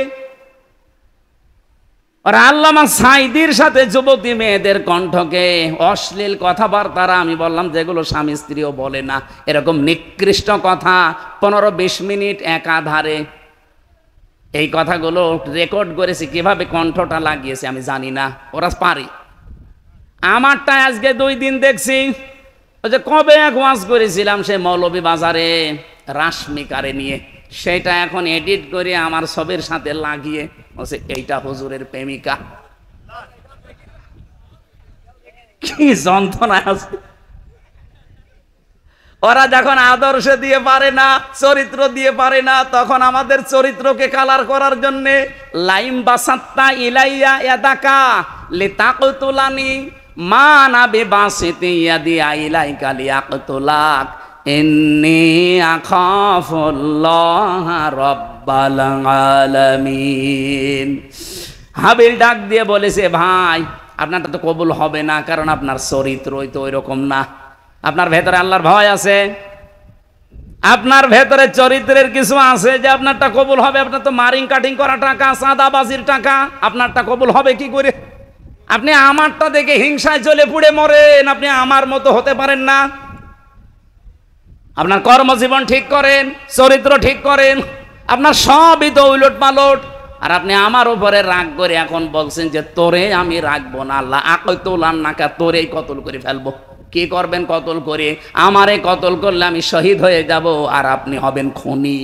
ওরা আল্লামা সাইদির সাথে যুবতী মেয়েদের কণ্ঠকে অশ্লীল কথাবার্তারা, আমি বললাম যেগুলো স্বামী স্ত্রীও বলে না, এরকম নিকৃষ্ট কথা 15-20 মিনিট একাধারে এই কথাগুলো রেকর্ড করেছি। কিভাবে কণ্ঠটা লাগিয়েছে আমি জানি না, ওরা পারি। আমারটা আজকে 2 দিন দেখছি। ওই যে কবে এক ওয়াজ করেছিলাম সে মৌলভী বাজারে রাশমিকারে নিয়ে, সেটা এখন এডিট করে আমার ছবির সাথে লাগিয়ে বলছে এইটা হুজুরের প্রেমিকা। কি যন্ত্রণা আছে! ওরা যখন আদর্শ দিয়ে পারে না, চরিত্র দিয়ে পারে না, তখন আমাদের চরিত্রকে কালার করার জন্য লাইম বাসাত্তা ইলাইয়া ইয়াদাকা লিতাকতুলানি মা না বিবাসিতি ইয়াদি ইলাইকা লিয়াকতুলাক ইন্নী আখাফুল্লাহ রাব্বাল আলামিন। হাবিল ডাক দিয়ে বলেছে, ভাই আপনারটা তো কবুল হবে না, কারণ আপনার চরিত্রই তো ওইরকম না। আপনার ভেতরে আল্লাহর ভয় আছে, আপনার ভেতরে চরিত্রের কিছু আছে যে আপনারটা কবুল হবে। আপনার তো মারিং কাটিং করা টাকা, চাঁদাবাজির টাকা, আপনারটা কবুল হবে কি করে? আপনি আমারটা দেখে হিংসায় জ্বলে পুড়ে মরেন, আপনি আমার মতো হতে পারেন না। আপনার কর্মজীবন ঠিক করেন, চরিত্র ঠিক করেন, আপনার সবই তো উলট পালট। আর আপনি আমার উপরে রাগ করে এখন বলছেন যে তোরে আমি রাখবো না, আল্লাহ আকতুলান নাকা, তোরেই কতল করে ফেলবো। কি করবেন কতল করে? আমারে কতল করলে আমি শহীদ হয়ে যাব, আর আপনি হবেন খুনি।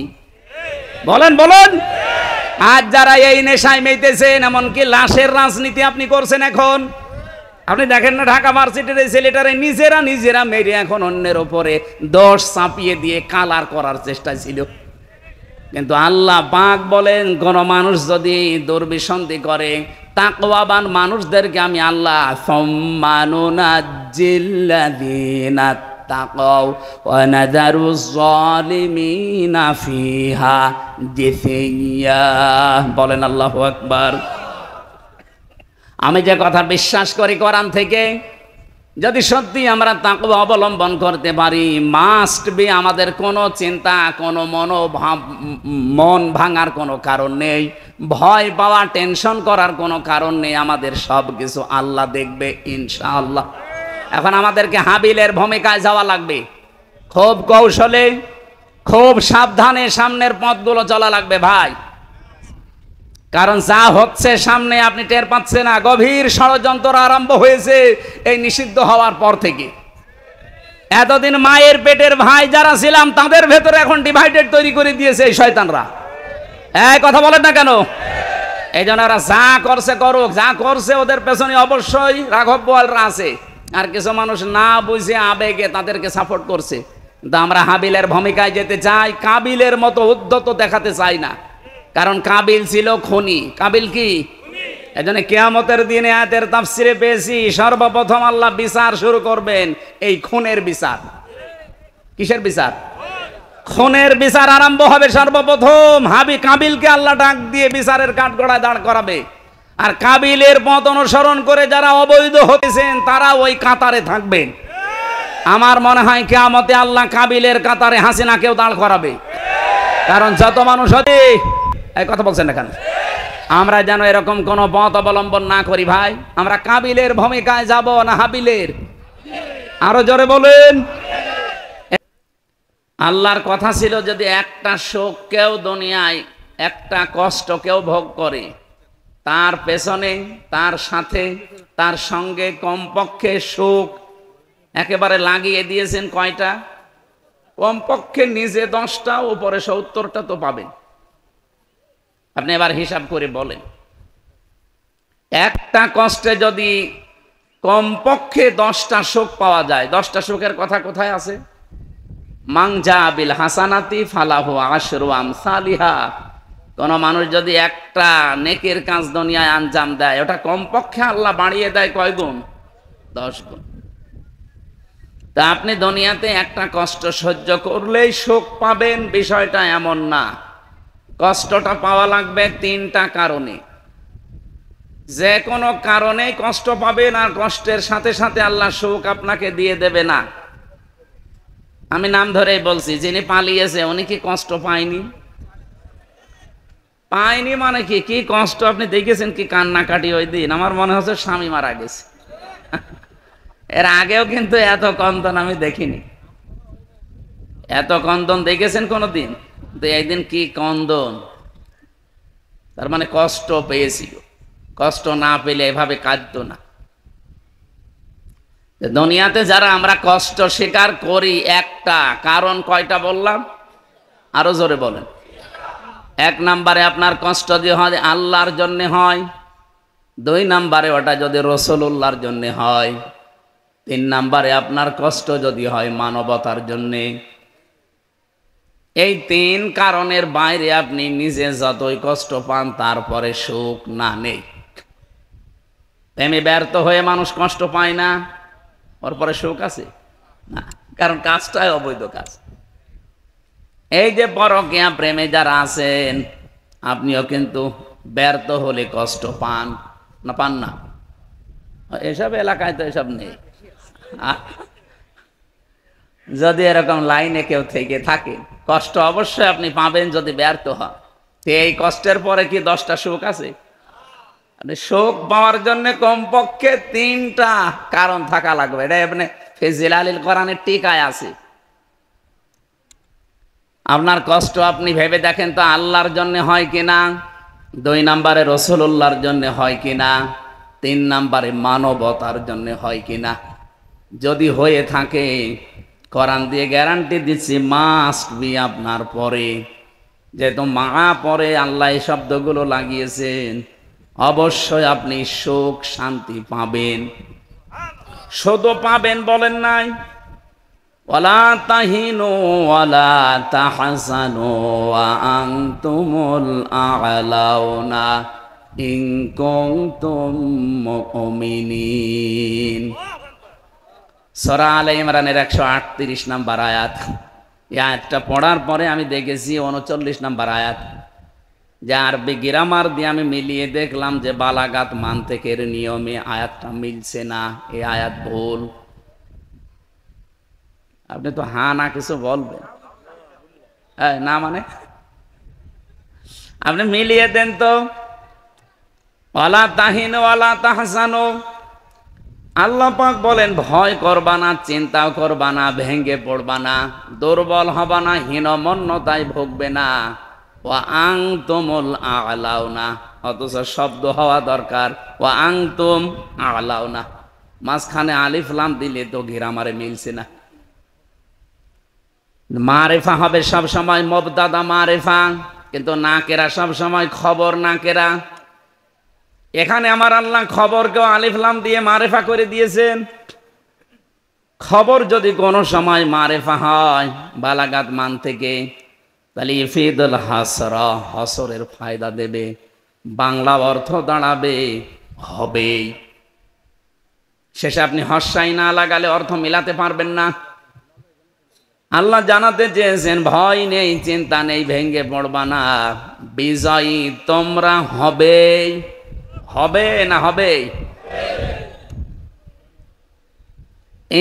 বলেন বলেন। আজ যারা এই নেশায় মেতেছেন, এমনকি লাশের রাজনীতি আপনি করছেন এখন। আপনি দেখেন না ঢাকা ভার্সিটির এই ছেলেটারে নিজেরা মেরে এখন অন্যের ওপরে দোষ চাপিয়ে দিয়ে কালার করার চেষ্টা ছিল। কিন্তু আল্লাহ পাক বলেন, কোন মানুষ যদি দুর্বিসন্ধি করে, তাকওয়াবান মানুষদেরকে আমি আল্লাহ সম্মানুনাজ্জিল্লাযীনা তাকাও ওয়া নাযারুজ যালিমিনা ফিহা জিসিয়া। বলেন আল্লাহু আকবার। আমি যে কথা বিশ্বাস করি কোরআন থেকে, যদি সত্যি আমরা তাকওয়া অবলম্বন করতে পারি, মাস্ট বি আমাদের কোনো চিন্তা, কোনো মনোভাব, মন ভাঙার কোনো কারণ নেই, ভয় পাওয়া, টেনশন করার কোনো কারণ নেই। আমাদের সব কিছু আল্লাহ দেখবে ইনশাআল্লাহ। এখন আমাদেরকে হাবিলের ভূমিকায় যাওয়া লাগবে, খুব কৌশলে, খুব সাবধানে সামনের পথগুলো চলা লাগবে ভাই। কারণ যা হচ্ছে সামনে আপনি টের পাচ্ছেন না, গভীর ষড়যন্ত্র আরম্ভ হয়েছে এই নিষিদ্ধ হওয়ার পর থেকে। এতদিন মায়ের পেটের ভাই যারা ছিলাম তাদের ভেতরে এখন ডিভাইডেড তৈরি করে দিয়েছে এই শয়তানরা। এই কথা বলেন না কেন? এই জন্য ওরা যা করছে করুক, যা করছে ওদের পেছনে অবশ্যই রাঘব বোয়ালরা আছে। আর কিছু মানুষ না বুঝে আবেগে তাদেরকে সাপোর্ট করছে। কিন্তু আমরা হাবিলের ভূমিকায় যেতে চাই, কাবিলের মতো উদ্যত দেখাতে চাই না। কারণ কাবিল ছিল খুনি। কাবিল কি? এই জন্য কিয়ামতের দিনে আয়াতের তাফসিরে পেয়েছি সর্বপ্রথম আল্লাহ বিচার শুরু করবেন এই খুনের বিচার। কিসের বিচার? খুনের বিচার আরম্ভ হবে সর্বপ্রথম। কাবিলকে আল্লাহ ডাক দিয়ে বিচারের কাঠগড়ায় দাঁড় করাবে। আর কাবিলের পথ অনুসরণ করে যারা অবৈধ হতেছেন তারা ওই কাতারে থাকবেন। আমার মনে হয় কিয়ামতে আল্লাহ কাবিলের কাতারে হাসিনাকেও দাঁড় করাবে। কারণ যত মানুষ হতে, এই কথা বলছেন না কেন? আমরা যেন এরকম কোন পথ অবলম্বন না করি ভাই। আমরা কাবিলের ভূমিকায় যাব না হাবিলের? আরো জোরে বলেন। আল্লাহর কথা ছিল যদি একটা শোক কেউ দুনিয়ায়, একটা কষ্ট কেউ ভোগ করে, তার পেছনে, তার সাথে, তার সঙ্গে কমপক্ষে শোক একেবারে লাগিয়ে দিয়েছেন কয়টা? কমপক্ষে নিজে 10টা, উপরে 70টা তো পাবেন। আপনি এবার হিসাব করে বলেন, একটা কষ্টে যদি কমপক্ষে 10টা শোক পাওয়া যায়, 10টা শোকের কথা কোথায় আছে? মাংজা বিল হাসানাতি ফালাহু আশরু আমসালিহা। কোন মানুষ যদি একটা নেকের কাজ দুনিয়ায় আঞ্জাম দেয়, ওটা কমপক্ষে আল্লাহ বাড়িয়ে দেয় কয় গুণ? 10 গুণ। তা আপনি দুনিয়াতে একটা কষ্ট সহ্য করলেই শোক পাবেন, বিষয়টা এমন না। কষ্টটা পাওয়া লাগবে 3টা কারণে। যে কোনো কারণে কষ্ট পাবেন, আর কষ্টের সাথে সাথে আল্লাহ শোক আপনাকে দিয়ে দেবে না। আমি নাম ধরেই বলছি, যিনি পালিয়েছে উনি কি কষ্ট পায়নি? পায়নি মানে কি? কি কষ্ট আপনি দেখেছেন? কি কান্নাকাটি ওই দিন? আমার মনে হচ্ছে স্বামী মারা গেছে। এর আগেও কিন্তু এত কন্দন আমি দেখিনি। এত কন্দন দেখেছেন কোনদিন? এই দিন কি কন্দন! তার মানে কষ্ট পেয়েছিল। কষ্ট না পেলে এভাবে কাঁদতো না। দুনিয়াতে যারা আমরা কষ্ট স্বীকার করি, একটা কারণ কয়টা বললাম? আরো জোরে বলেন। 1 নম্বরে আপনার কষ্ট যদি হয় আল্লাহর জন্য হয়, 2 নম্বরে ওটা যদি রাসূলুল্লাহর জন্য হয়, 3 নম্বরে আপনার কষ্ট যদি হয় মানবতার জন্যে। এই 3 কারণের বাইরে আপনি নিজে যতই কষ্ট পান তারপরে সুখ না নেই। প্রেমে ব্যর্থ হয়ে মানুষ কষ্ট পায় না, ওর পরে সুখ আছে না, কারণ কাজটাই অবৈধ কাজ। এই যে পরকীয়া প্রেমে যারা আছেন, আপনিও কিন্তু ব্যর্থ হলে কষ্ট পান না? পান না? এসব এলাকায় তো এসব নেই। যদি এরকম লাইনে কেউ থেকে থাকে, কষ্ট অবশ্যই আপনি পাবেন যদি ব্যর্থ হন। এই কষ্টের পরে কি 10টা সুখ আছে? সুখ পাওয়ার জন্য কমপক্ষে 3টা কারণ থাকা লাগবে। এটা আপনি ফিজিল আলিল কোরআনের টিকায় আছে। আপনার কষ্ট আপনি ভেবে দেখেন তো আল্লাহর জন্য হয় কিনা, 2 নম্বরে রাসূলুল্লাহর জন্য হয় কিনা, 3 নম্বরে মানবতার জন্য হয় কিনা। যদি হয়ে থাকে, কোরআন দিয়ে গ্যারান্টি দিচ্ছি মাস্ট বি আপনার পরে। যেহেতু মা পরে আল্লাহ এই শব্দগুলো লাগিয়েছেন, অবশ্যই আপনি সুখ শান্তি পাবেন। শুধু পাবেন বলেন নাই, ওয়ালা তাহিনু ওয়ালা তাহজানু ওয়া আনতুমুল আ'লাউনা ইন কুনতুম মুমিনিন। সূরা আলে ইমরানের 138 নম্বর আয়াত। এই আয়াতটা পড়ার পরে আমি দেখেছি 39 নম্বর আয়াত, যে আরবি গ্রামার দিয়ে আমি মিলিয়ে দেখলাম যে বালাগাত মান্তেকের নিয়মে আয়াতটা মিলছে না, এই আয়াত ভুল। আপনি তো হা না কিছু বলবেন না, মানে আপনি মিলিয়ে দেন তো। ওয়ালা তাহিনু ওয়ালা তাহজানু, আল্লাহ পাক বলেন ভয় করবা না, চিন্তাও করবা না, ভেঙ্গে পড়বা না, দুর্বল হবা না, হীনমন্যতায় ভুগবে না। ওয়া আনতুমুল আ'লাউনা, অথচ শব্দ হওয়া দরকার ওয়া আনতুম আ'লাউনা। মাঝখানে আলিফ লাম দিলে তো গ্রামারে মিলছে না। মারেফা হবে সব সময় মুবতাদা মারেফা, কিন্তু নাকেরা সব সময় খবর নাকেরা। এখানে আমার আল্লাহ খবরকেও আলিফ লাম দিয়ে মারেফা করে দিয়েছেন। খবর যদি কোনো সময় মারেফা হয় বালাগাত মান থেকে, তাহলে ইফিদুল হাসরা, হসরের ফায়দা দেবে, বাংলা অর্থ দাঁড়াবে হবেই। শেষে আপনি হস্যাই না লাগালে অর্থ মিলাতে পারবেন না। আল্লাহ জানাতে চেয়েছেন ভয় নেই, চিন্তা নেই, ভেঙ্গে পড়বা না, বিজয়ী তোমরা হবেই। হবে না হবেই?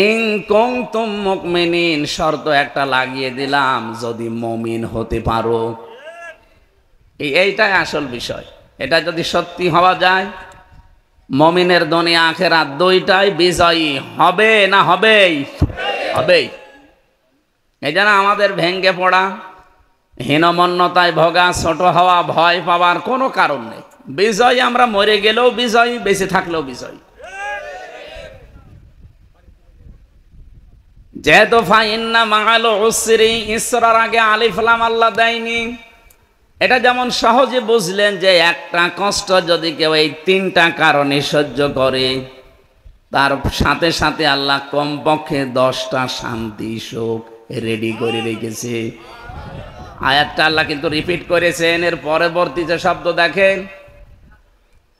ইন কুনতুম মুমিনিন, শর্ত একটা লাগিয়ে দিলাম, যদি মুমিন হতে পারো। এইটাই আসল বিষয়। এটা যদি সত্যি হওয়া যায়, মুমিনের দুনিয়া আখিরাত দুইটাই বিজয়ী হবে না হবেই? হবেই। এই জন্য আমাদের ভেঙ্গে পড়া, হীনমন্যতায় ভোগা, ছোট হওয়া, ভয় পাওয়ার কোনো কারণ নেই। বিজয়ী আমরা, মরে গেলেও বিজয়ী, বেঁচে থাকলেও বিজয়ী। যেহেতু ফাইন্না মাআল উসরি, ইসরার আগে আলিফ লাম আল্লাহ দেয়নি। এটা যেমন সহজে বুঝলেন যে একটা কষ্ট যদি কেউ এই তিনটা কারণে সহ্য করে, তার সাথে সাথে আল্লাহ কমপক্ষে 10টা শান্তি সুখ রেডি করে রেখেছে। আয়াতটা আল্লাহ কিন্তু রিপিট করেছেন, এর পরবর্তী যে শব্দ দেখেন,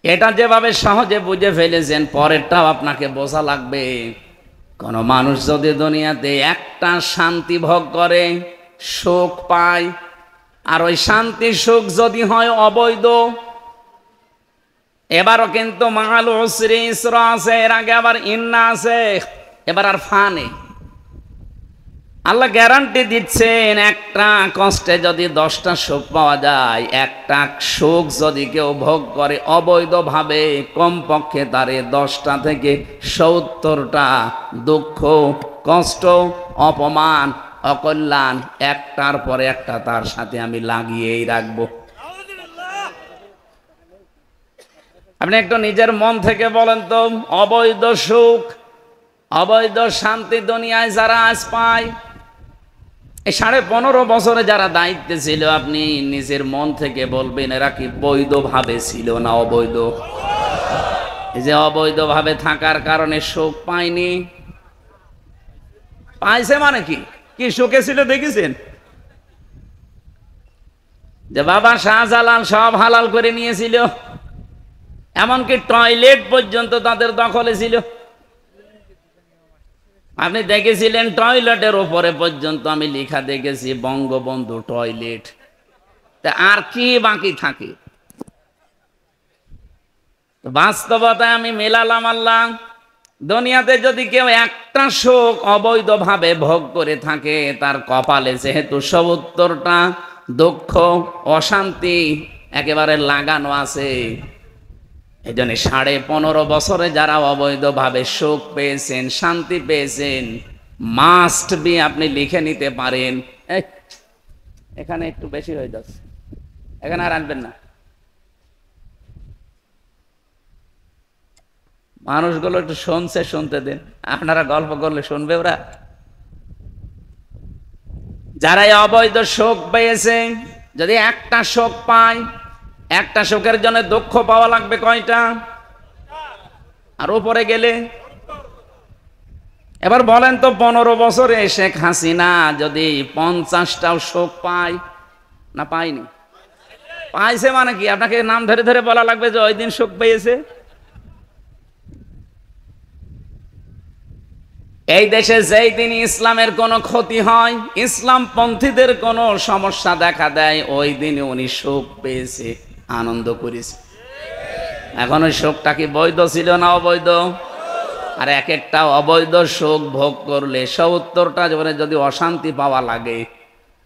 এটা যেভাবে সহজে বুঝে ফেলেছেন, পরেরটাও আপনাকে বোঝা লাগবে। কোন মানুষ যদি দুনিয়াতে একটা শান্তি ভোগ করে, সুখ পায়, আর ওই শান্তি সুখ যদি হয় অবৈধ, এবারও কিন্তু মাআল উসরি ইসরা আছে, এর আগে আবার ইন্না আছে, এবার আর ফা নেই। আল্লাহ গ্যারান্টি দিচ্ছেন, একটা কষ্টে যদি 10টা সুখ পাওয়া যায়, একটা সুখ যদি কেউ ভোগ করে অবৈধভাবে, কমপক্ষে তারে 10টা থেকে 70টা দুঃখ, কষ্ট, অপমান, অকল্যাণ একটার পরে একটা তার সাথে আমি লাগিয়েই রাখবো। আপনি একটু নিজের মন থেকে বলেন তো, অবৈধ সুখ, অবৈধ শান্তি দুনিয়ায় যারা আজ পায়, এই 15.5 বছরে যারা দায়িত্বে ছিল, আপনি নিজের মন থেকে বলবেন এরা কি বৈধভাবে ছিল না অবৈধ? এই যে অবৈধভাবে থাকার কারণে সুখ পায়নি, পাইছে মানে কি? কি সুখে ছিল দেখেছেন? যে বাবা শাহজালাল সব হালাল করে নিয়েছিল, এমনকি টয়লেট পর্যন্ত তাদের দখলে ছিল। আপনি দেখেছিলেন টয়লেটের উপরে পর্যন্ত আমি লেখা দেখেছি বঙ্গবন্ধু টয়লেট। তা আর কি বাকি থাকে? বাস্তবতায় আমি মেলালাম আল্লাহ, দুনিয়াতে যদি কেউ একটা সুখ অবৈধভাবে ভোগ করে থাকে, তার কপালে যেহেতু 70টা দুঃখ, অশান্তি একেবারে লাগানো আছে। এই জন্য 15.5 বছরে যারা অবৈধভাবে সুখ পেয়েছেন, শান্তি পেয়েছেন, মাস্ট বি আপনি লিখে নিতে পারেন। এখানে একটু বেশি হয়ে যাচ্ছে, এখানে আর আনবেন না। মানুষগুলো একটু শুনতে দেন, আপনারা গল্প করলে শুনবে ওরা? যারা অবৈধ সুখ পেয়েছে, যদি একটা সুখ পায়, একটা সুখের জন্য দুঃখ পাওয়া লাগবে কয়টা? আর উপরে গেলে এবার বলেন তো, 15 বছরে শেখ হাসিনা যদি 50টাও সুখ পায় না পায়নি? পাইছে মানে কি? আপনাকে নাম ধরে ধরে বলা লাগবে যে ওই দিন সুখ পেয়েছে। এই দেশে যেই দিন ইসলামের কোনো ক্ষতি হয়, ইসলাম পন্থীদের কোনো সমস্যা দেখা দেয়, ওই দিনে উনি সুখ পেয়েছে, আনন্দ করেছে। এখন ওই সুখটা কি বৈধ ছিল না অবৈধ? আর এক একটা অবৈধ সুখ ভোগ করলে 70টা জীবনে যদি অশান্তি পাওয়া লাগে,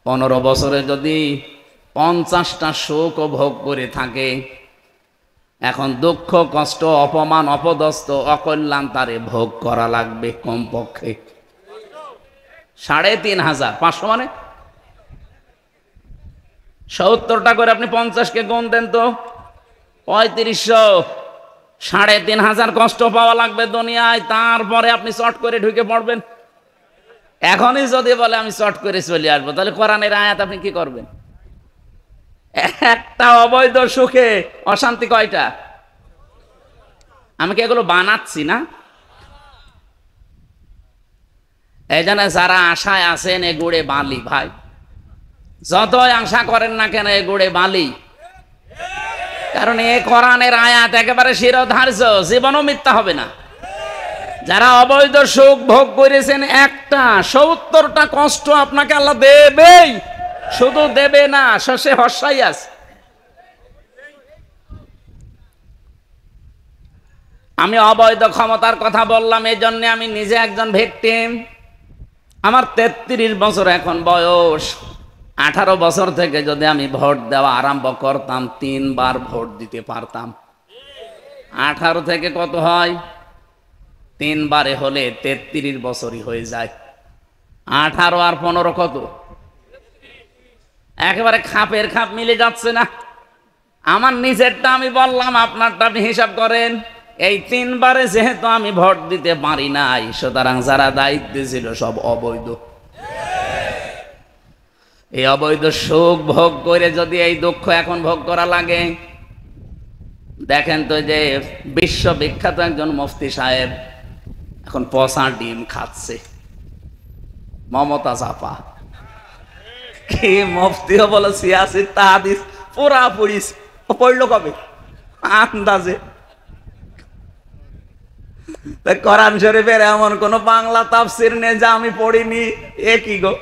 15 বছরে যদি 50টা সুখও ভোগ করে থাকে, এখন দুঃখ, কষ্ট, অপমান, অপদস্থ, অকল্যাণ তারে ভোগ করা লাগবে কমপক্ষে 3500। মানে 70টা করে আপনি 50কে গুণ দেন তো 3500। 3500 কষ্ট পাওয়া লাগবে দুনিয়ায়, তারপরে আপনি চট করে ঢুকে পড়বেন। এখনই যদি বলে আমি চট করে চলে আসবো, তাহলে কোরআনের আয়াত আপনি কি করবেন? একটা অবৈধ সুখে অশান্তি কয়টা? আমি কি এগুলো বানাচ্ছি না? এই জন্য যারা আশায় আছেন এ গুড়ে বালি, ভাই যতই আশা করেন না কেন এ গুড়ে বালি। কারণ এ কোরআনের আয়াত একেবারে শিরোধার্য, জীবনও মিথ্যা হবে না। যারা অবৈধ সুখ ভোগ করেছেন, একটা ৭০টা কষ্ট আপনাকে আল্লাহ দেবেই, শুধু দেবে না, শশে হর্ষাই আছে। আমি অবৈধ ক্ষমতার কথা বললাম এই জন্য, আমি নিজে একজন ভিকটিম। আমার ৩৩ বছর এখন বয়স। ১৮ বছর থেকে যদি আমি ভোট দেওয়া আরম্ভ করতাম, ৩ বার ভোট দিতে পারতাম। ১৮ থেকে কত হয়? ৩ বারে হলে ৩৩ বছরই হয়ে যায়। ১৮ আর ১৫ কত? একেবারে খাপের খাপ মিলে যাচ্ছে না। আমার নিজেরটা আমি বললাম, আপনারটা আপনি হিসাব করেন। এই ৩ বারে যেহেতু আমি ভোট দিতে পারি নাই, সুতরাং যারা দায়িত্বে ছিল সব অবৈধ। এই অবৈধ সুখ ভোগ করে যদি এই দুঃখ এখন ভোগ করা লাগে, দেখেন তো যে বিশ্ববিখ্যাত একজন মুফতি সাহেব এখন পচা ডিম খাচ্ছে, মমতাজ আপা। কি মুফতিও বলে সিয়াসি তাহাদিস পুরা পড়িস, পড়লো কবে? আন্দাজে। কোরআন শরীফের এমন কোন বাংলা তাফসির নেই যা আমি পড়িনি। এ কি গো,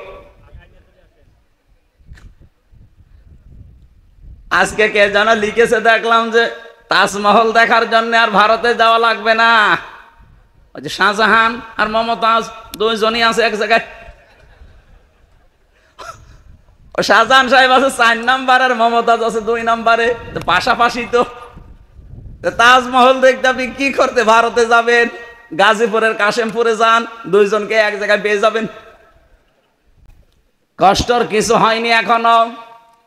আজকে কে যেন লিখেছে দেখলাম যে তাজমহল দেখার জন্য আর ভারতে যাওয়া লাগবে না। ওই যে শাহজাহান আর মমতাজ দুইজনই আছে এক জায়গায়। শাহজাহান সাহেব আছে ৪ নাম্বার আর মমতাজ আছে ২ নাম্বারে, পাশাপাশি। তো তাজমহল দেখতে আপনি কি করতে ভারতে যাবেন? গাজীপুরের কাশেমপুরে যান, দুইজনকে এক জায়গায় পেয়ে যাবেন। কষ্টর কিছু হয়নি এখনো।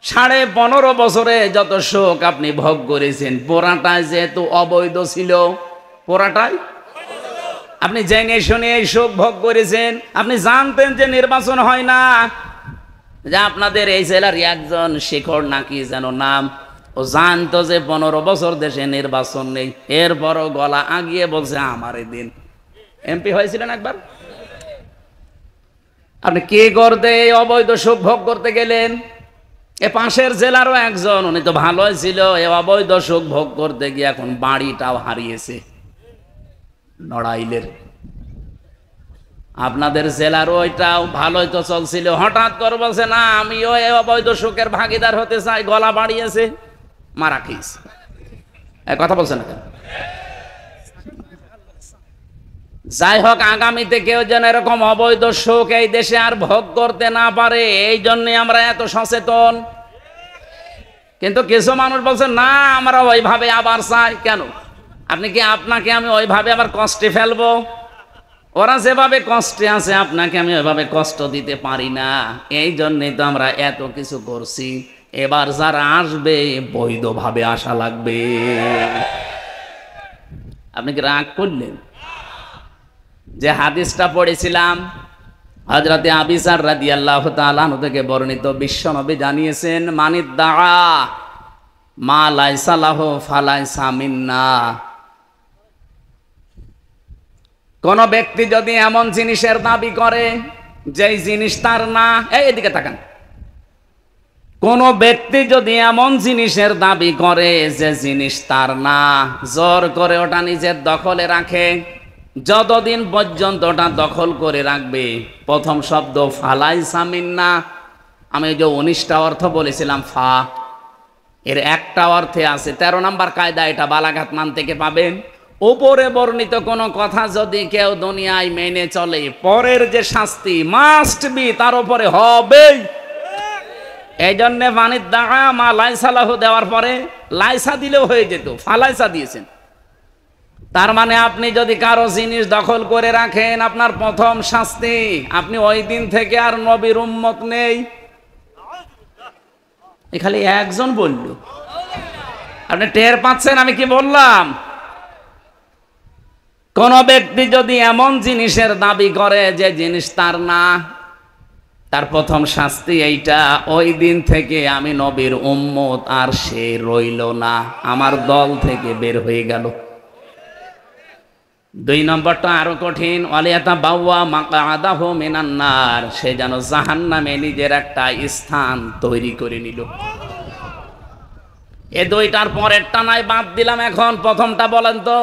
১৫.৫ বছরে যত শোক আপনি ভোগ করেছেন, পোড়াটাই যেহেতু অবৈধ ছিল, পোড়াটাই আপনি জেনে শুনে এই শোক ভোগ করেছেন। আপনি জানতেন যে নির্বাচন হয় না, যে আপনাদের এই জেলার একজন শেখর নাকি যেন নাম, ও জানতো যে ১৫ বছর দেশে নির্বাচন নেই, এরপরও গলা আগিয়ে বলছে আমার এই দিন। এমপি হয়েছিলেন একবার। আপনি কি করতে এই অবৈধ সুখ ভোগ করতে গেলেন? এ পাশের জেলারও একজন, উনি তো ভালোই ছিল, এ অবৈধ সুখ ভোগ করতে গিয়ে এখন বাড়িটাও হারিয়েছে নড়াইলের। আপনাদের জেলার ওইটাও ভালোই তো চলছিল, হঠাৎ করে বলছে না আমিও এই অবৈধ সুখের ভাগিদার হতে চাই, গলা বাড়িয়েছে, মারা খেয়েছে। কথা বলছে না কেন? যাই হোক, আগামীতে কেউ যেন এরকম অবৈধ সুখ এই দেশে আর ভোগ করতে না পারে, এই জন্য আমরা এত সচেতন। কিন্তু কিছু মানুষ বলছে না আমরা ওইভাবে আবার চাই। কেন? আপনি কি, আপনাকে আমি ওইভাবে আবার কষ্টে ফেলবো? ওরা যেভাবে কষ্টে আছে আপনাকে আমি ওইভাবে কষ্ট দিতে পারি না, এই জন্যই তো আমরা এত কিছু করছি। এবার যারা আসবে বৈধভাবে আসা লাগবে। আপনি কি রাগ করলেন? যে হাদিসটা পড়েছিলাম, হযরতে আবু যার রাদিয়াল্লাহু তাআলা আনহু থেকে বর্ণিত, বিশ্বনবী জানিয়েছেন মানিদ্দাআ মা লাইসা লাহু ফালাইসা মিন্না। কোন ব্যক্তি যদি এমন জিনিসের দাবি করে যেই জিনিস তার না, এদিকে তাকান, কোন ব্যক্তি যদি এমন জিনিসের দাবি করে যে জিনিস তার না, জোর করে ওটা নিজের দখলে রাখে, যতদিন পর্যন্ত ওটা দখল করে রাখবে, প্রথম শব্দ ফালাইসা মিন্না। আমি যে ১৯টা অর্থ বলেছিলাম, ফা এর একটা অর্থে আছে, ১৩ নম্বর কায়দা, এটা বালাগাত মান থেকে পাবেন। উপরে বর্ণিত কোন কথা যদি কেউ দুনিয়ায় মেনে চলে, পরের যে শাস্তি মাস্ট বি তার উপরে হবেই। এই জন্যে মানিদ্দাআ মা লাইসা লাহু দেওয়ার পরে লাইসা দিলেও হয়ে যেত, ফালাইসা দিয়েছেন। তার মানে আপনি যদি কারো জিনিস দখল করে রাখেন, আপনার প্রথম শাস্তি, আপনি ওই দিন থেকে আর নবীর উম্মত নেই। খালি একজন বলল, আপনি টের পাচ্ছেন আমি কি বললাম? কোন ব্যক্তি যদি এমন জিনিসের দাবি করে যে জিনিস তার না, তার প্রথম শাস্তি এইটা, ওই দিন থেকে আমি নবীর উম্মত আর সে রইল না, আমার দল থেকে বের হয়ে গেল। 2 নম্বরটা আরো কঠিন, ওয়ালিয়াতা বাওয়া মাকআদাহু মিনান নার, সে যেন জাহান্নামে নিজের একটা স্থান তৈরি করে নিল। এই দুইটার পরেরটা নাই বাদ দিলাম, এখন প্রথমটা বলেন তো।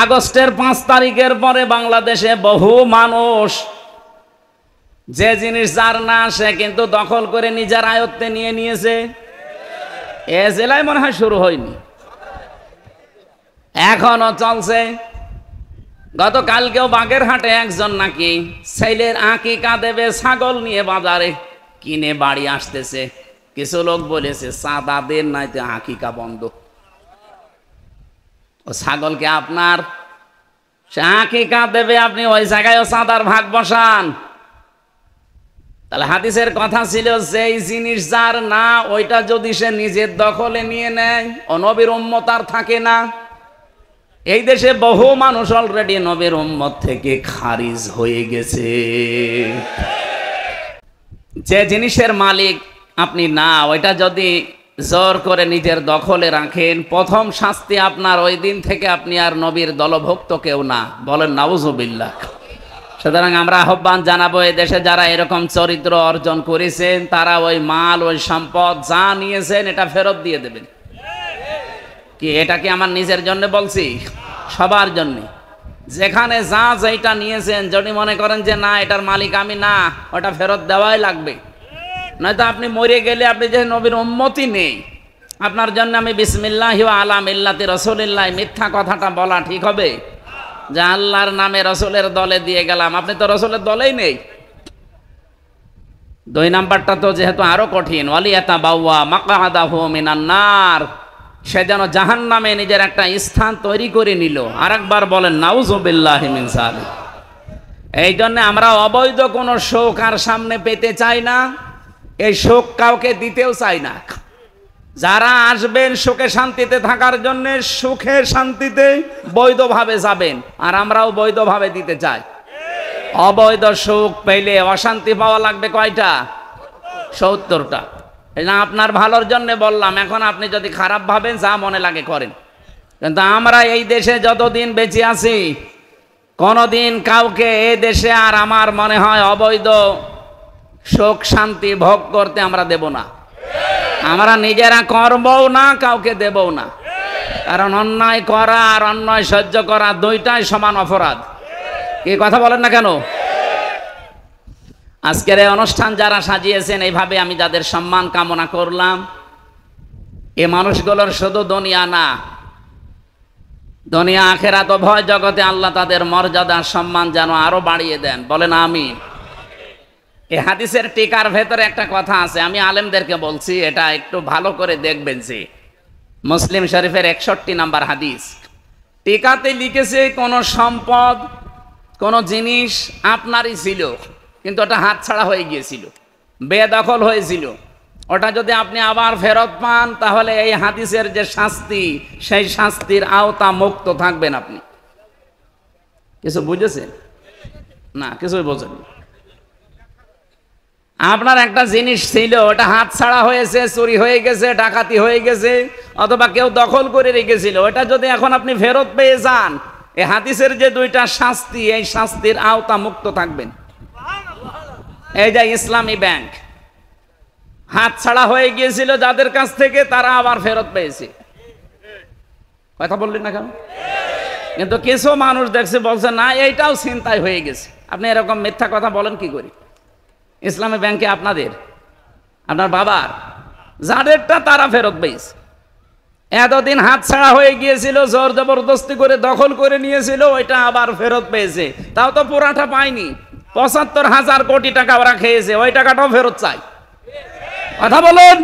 আগস্টের 5 তারিখের পরে বাংলাদেশে বহু মানুষ যে জিনিস যার না সে কিন্তু দখল করে নিজের আয়ত্তে নিয়ে নিয়েছে। এ জেলায় মনে হয় শুরু হয়নি, এখনো চলছে। গতকালকেও বাগেরহাটে একজন নাকি ছেলের আকিকা দেবে ছাগল নিয়ে বাজারে কিনে বাড়ি আসতেছে। কিছু লোক বলেছে চাঁদা দেন নাইতে আকিকা বন্ধ। ও ছাগলকে আপনার, সে আকিকা দেবে, আপনি ওই জায়গায় চাঁদার ভাগ বসান। তাহলে হাদিসের কথা ছিল যেই জিনিস যার না ওইটা যদি সে নিজের দখলে নিয়ে নেয়, ও নবীর উম্মত আর থাকে না। এই দেশে বহু মানুষ অলরেডি নবীর উম্মত থেকে খারিজ হয়ে গেছে। যে জিনিসের মালিক আপনি না, ওইটা যদি জোর করে নিজের দখলে রাখেন, প্রথম শাস্তি আপনার, ওই দিন থেকে আপনি আর নবীর দলভুক্ত কেউ না। বলেন নাউজুবিল্লাহ। সুতরাং আমরা আহ্বান জানাবো, এই দেশে যারা এরকম চরিত্র অর্জন করেছেন তারা ওই মাল, ওই সম্পদ যা নিয়েছেন এটা ফেরত দিয়ে দেবেন। কি এটা কি আমার নিজের জন্য বলছি? সবার জন্য। যেখানে যা যেটা নিয়েছেন যদি মনে করেন যে না এটার মালিক আমি না, ওটা ফেরত দেওয়াই লাগবে। নয়তো আপনি মরে গেলে, আপনি যে নবীর উম্মতই নেই, আপনার জন্য আমি বিসমিল্লাহি ওয়া আলা মিল্লাতি রাসূলিল্লাহ মিথ্যা কথাটা বলা ঠিক হবে? যে আল্লাহর নামে রসুলের দলে দিয়ে গেলাম, আপনি তো রসুলের দলেই নেই। 2 নাম্বারটা তো যেহেতু আরো কঠিন, ওয়ালিয়াতা বাওয়া মাকআদাহু মিনান নার, সে যেন জাহান্নামে নিজের একটা স্থান তৈরি করে নিল। আরেকবার বলেন নাউজুবিল্লাহি মিন যালিক। এই জন্য আমরা অবৈধ কোনো শোক আর সামনে পেতে চাই না, এই শোক কাউকে দিতেও চাই না। যারা আসবেন শোকে শান্তিতে থাকার জন্য, সুখে শান্তিতে বৈধভাবে যাবেন, আর আমরাও বৈধভাবে দিতে চাই। অবৈধ সুখ পেলে অশান্তি পাওয়া লাগবে কয়টা? 70টা। এই না আপনার ভালোর জন্য বললাম, এখন আপনি যদি খারাপ ভাবেন যা মনে লাগে করেন। কিন্তু আমরা এই দেশে যতদিন বেঁচে আছি, কোনোদিন কাউকে এই দেশে আর আমার মনে হয় অবৈধ সুখ শান্তি ভোগ করতে আমরা দেব না। আমরা নিজেরা করবও না, কাউকে দেবও না। কারণ অন্যায় করা আর অন্যায় সহ্য করা দুইটাই সমান অপরাধ। কি কথা বলেন না কেন? আজকের এই অনুষ্ঠান যারা সাজিয়েছেন, এইভাবে আমি যাদের সম্মান কামনা করলাম, এ মানুষগুলোর শুধু দুনিয়া না, দুনিয়া আখেরাত উভয় জগতে আল্লাহ তাদের মর্যাদা সম্মান যেন আরো বাড়িয়ে দেন। বলেন আমিন। এই হাদিসের টিকার ভেতরে একটা কথা আছে, আমি আলেমদেরকে বলছি, এটা একটু ভালো করে দেখবেন। যে মুসলিম শরীফের 61 নাম্বার হাদিস, টিকাতে লিখেছে কোন সম্পদ, কোন জিনিস আপনারই ছিল কিন্তু ওটা হাতছাড়া হয়ে গিয়েছিল, বেদখল হয়েছিল, ওটা যদি আপনি আবার ফেরত পান তাহলে এই হাদিসের যে শাস্তি, সেই শাস্তির আওতা মুক্ত থাকবেন আপনি। কিছু বুঝেছেন না? কিছুই বোঝেন। আপনার একটা জিনিস ছিল, ওটা হাতছাড়া হয়েছে, চুরি হয়ে গেছে, ডাকাতি হয়ে গেছে, অথবা কেউ দখল করে রেখেছিল, ওটা যদি এখন আপনি ফেরত পেয়ে যান, এই হাদিসের যে দুইটা শাস্তি, এই শাস্তির আওতা মুক্ত থাকবেন। এই যে ইসলামী ব্যাংক হাতছাড়া হয়ে গিয়েছিল যাদের কাছ থেকে, তারা আবার ফেরত পেয়েছে। কথা বললেন না কেন? কিন্তু কিছু মানুষ দেখছে বলছে না এইটাও ছিনতাই হয়ে গেছে। আপনি এরকম মিথ্যা কথা বলেন কি করে? ইসলামী ব্যাংকে আপনাদের, আপনার বাবার, যাদেরটা তারা ফেরত পেয়েছে। এতদিন হাতছাড়া হয়ে গিয়েছিল, জোর জবরদস্তি করে দখল করে নিয়েছিল, ওইটা আবার ফেরত পেয়েছে। তাও তো পুরাটা পায়নি, ৭৫,০০০ কোটি টাকা ওরা খেয়েছে, ওই টাকাটাও ফেরত চাই। কথা বলুন।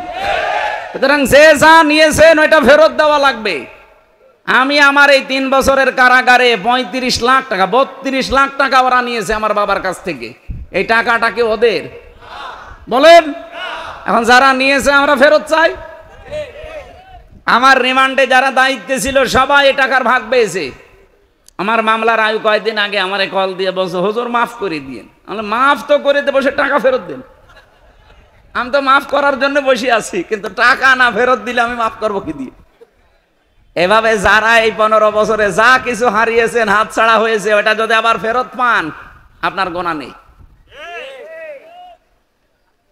সুতরাং যে যা নিয়েছেন ওইটা ফেরত দেওয়া লাগবে। আমি আমার এই 3 বছরের কারাগারে ৩৫ লাখ টাকা, ৩২ লাখ টাকা ওরা নিয়েছে আমার বাবার কাছ থেকে। এই টাকাটা কি ওদের? বলেন। এখন যারা নিয়েছে আমরা ফেরত চাই। আমার রিমান্ডে যারা দায়িত্বে ছিল সবাই এই টাকার ভাগ পেয়েছে। আমার মামলার আয়ু কয়েকদিন আগে আমারে কল দিয়ে বলছে, হুজুর মাফ করে দিয়েন। আমি মাফ তো করে দেবো, সে টাকা ফেরত দেন। আমি তো মাফ করার জন্য বসে আছি, কিন্তু টাকা না ফেরত দিলে আমি মাফ করবো কি দিয়ে? এভাবে যারা এই 15 বছরে যা কিছু হারিয়েছেন, হাত ছাড়া হয়েছে, ওটা যদি আবার ফেরত পান, আপনার গোনা নেই।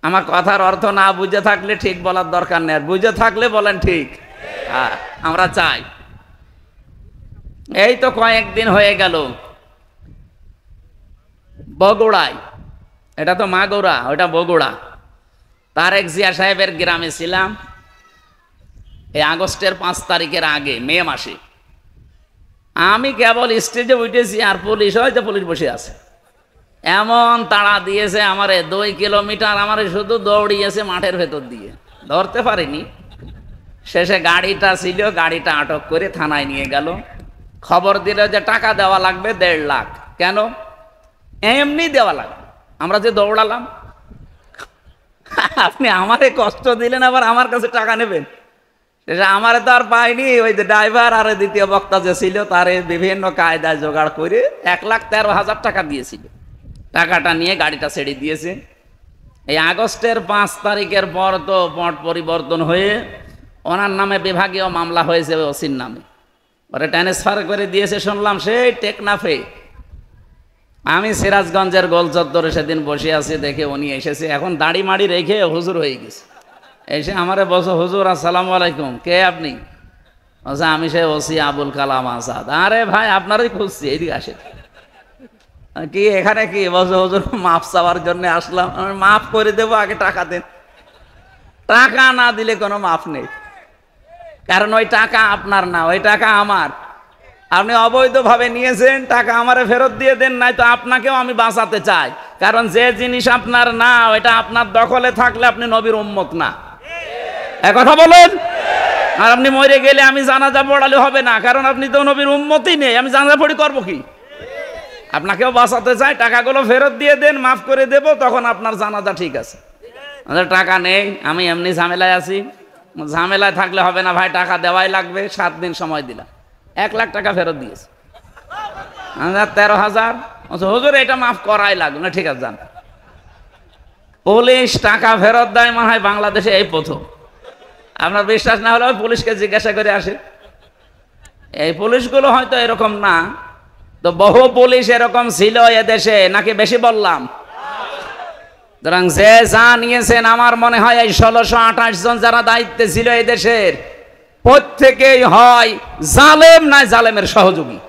আমার কথার অর্থ না বুঝে থাকলে ঠিক বলার দরকার নেই, আর বুঝে থাকলে বলেন ঠিক। আমরা চাই। এই তো কয়েকদিন হয়ে গেল বগুড়ায়, এটা তো মাগুরা, ওটা বগুড়া, তারেক জিয়া সাহেবের গ্রামে ছিলাম এই আগস্টের 5 তারিখের আগে, মে মাসে। আমি কেবল স্টেজে উঠেছি আর পুলিশ, হয়তো পুলিশ বসে আছে, এমন তাড়া দিয়েছে আমারে, 2 কিলোমিটার আমারে শুধু দৌড়িয়েছে মাঠের ভেতর দিয়ে, ধরতে পারিনি। শেষে গাড়িটা ছিল, গাড়িটা আটক করে থানায় নিয়ে গেল। খবর দিল যে টাকা দেওয়া লাগবে 1.5 লাখ। কেন? এমনি দেওয়া লাগবে। আমরা যে দৌড়ালাম, আপনি আমারে কষ্ট দিলেন, আবার আমার কাছে টাকা নেবেন? আমারে তো আর পাইনি, ওই যে ড্রাইভার আর দ্বিতীয় বক্তা যে ছিল, তারে বিভিন্ন কায়দায় জোগাড় করে 1,13,000 টাকা দিয়েছিল। টাকাটা নিয়ে গাড়িটা ছেড়ে দিয়েছে। এই আগস্টের 5 তারিখের পর তো পট পরিবর্তন হয়ে ওনার নামে বিভাগীয় মামলা হয়েছে, ওসির নামে। ওরা ট্রান্সফার করে দিয়েছে শুনলাম সেই টেকনাফে। আমি সিরাজগঞ্জের গোল চত্বরে সেদিন বসে আছি, দেখে উনি এসেছে, এখন দাড়ি মাড়ি রেখে হুজুর হয়ে গেছে। এসে আমারে বলছো, হুজুর আসসালামু আলাইকুম, কে আপনি? বলছে, আমি সে ওসি আবুল কালাম আজাদ। আরে ভাই, আপনারই খুঁজছি, এইদিকে আসে। কি এখানে কি? বলছে, হুজুর মাফ চাওয়ার জন্য আসলাম। মাফ করে দেবো, আগে টাকা দেন। টাকা না দিলে কোনো মাফ নেই, কারণ ওই টাকা আপনার না, ওই টাকা আমার। আপনি অবৈধভাবে নিয়েছেন, টাকা আমারে ফেরত দিয়ে দেন, নাই তো আপনাকেও আমি বাঁচাতে চাই। কারণ যে জিনিস আপনার না, ওইটা আপনার দখলে থাকলে আপনি নবীর উম্মত না। কথা বলেন। আর আপনি মরে গেলে আমি জানাজা পড়ালে হবে না, কারণ আপনি তো নবীর উম্মতই নেই। আমি জানাজা পড়ি করবো কি? আপনাকেও বাঁচাতে চাই, টাকাগুলো ফেরত দিয়ে দেন, মাফ করে দেব, তখন আপনার জানাজা ঠিক আছে। আমাদের টাকা নেই, আমি এমনি ঝামেলায় আছি। ঝামেলায় থাকলে হবে না ভাই, টাকা দেওয়াই লাগবে। 7 দিন সময় দিলাম, 1 লাখ টাকা ফেরত দিয়েছে। 13,000। হুজুর এটা মাফ করাই লাগবে না। ঠিক আছে, যান। পুলিশ টাকা ফেরত দেয় মনে হয় বাংলাদেশে এই প্রথম। আপনার বিশ্বাস না হলে পুলিশকে জিজ্ঞাসা করে আসে। এই পুলিশগুলো হয়তো এরকম না, তো বহু পুলিশ এরকম ছিল এদেশে, নাকি বেশি বললাম? সুতরাং যে যা নিয়েছেন, আমার মনে হয় এই 1628 জন যারা দায়িত্বে ছিল এই দেশের, প্রত্যেকেই হয় জালেম, নয় জালেমের সহযোগী।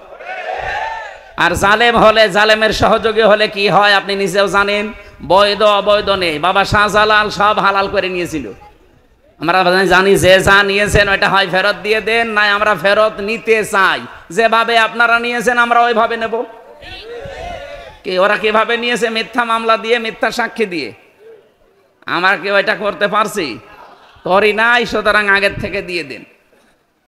আর জালেম হলে, জালেমের সহযোগী হলে কি হয় আপনি নিজেও জানেন। বৈধ অবৈধ নেই, বাবা শাহজালাল সব হালাল করে নিয়েছিল। আমরা জানি যে যা নিয়েছেন ওইটা হয় ফেরত দিয়ে দেন, নাই আমরা ফেরত নিতে চাই। যেভাবে আপনারা নিয়েছেন আমরা ওইভাবে নেব। কি ওরা কিভাবে নিয়েছে? মিথ্যা মামলা দিয়ে, মিথ্যা সাক্ষী দিয়ে। আমরা কি ওইটা করতে পারছি? করি নাই, সুতরাং আগের থেকে দিয়ে দেন।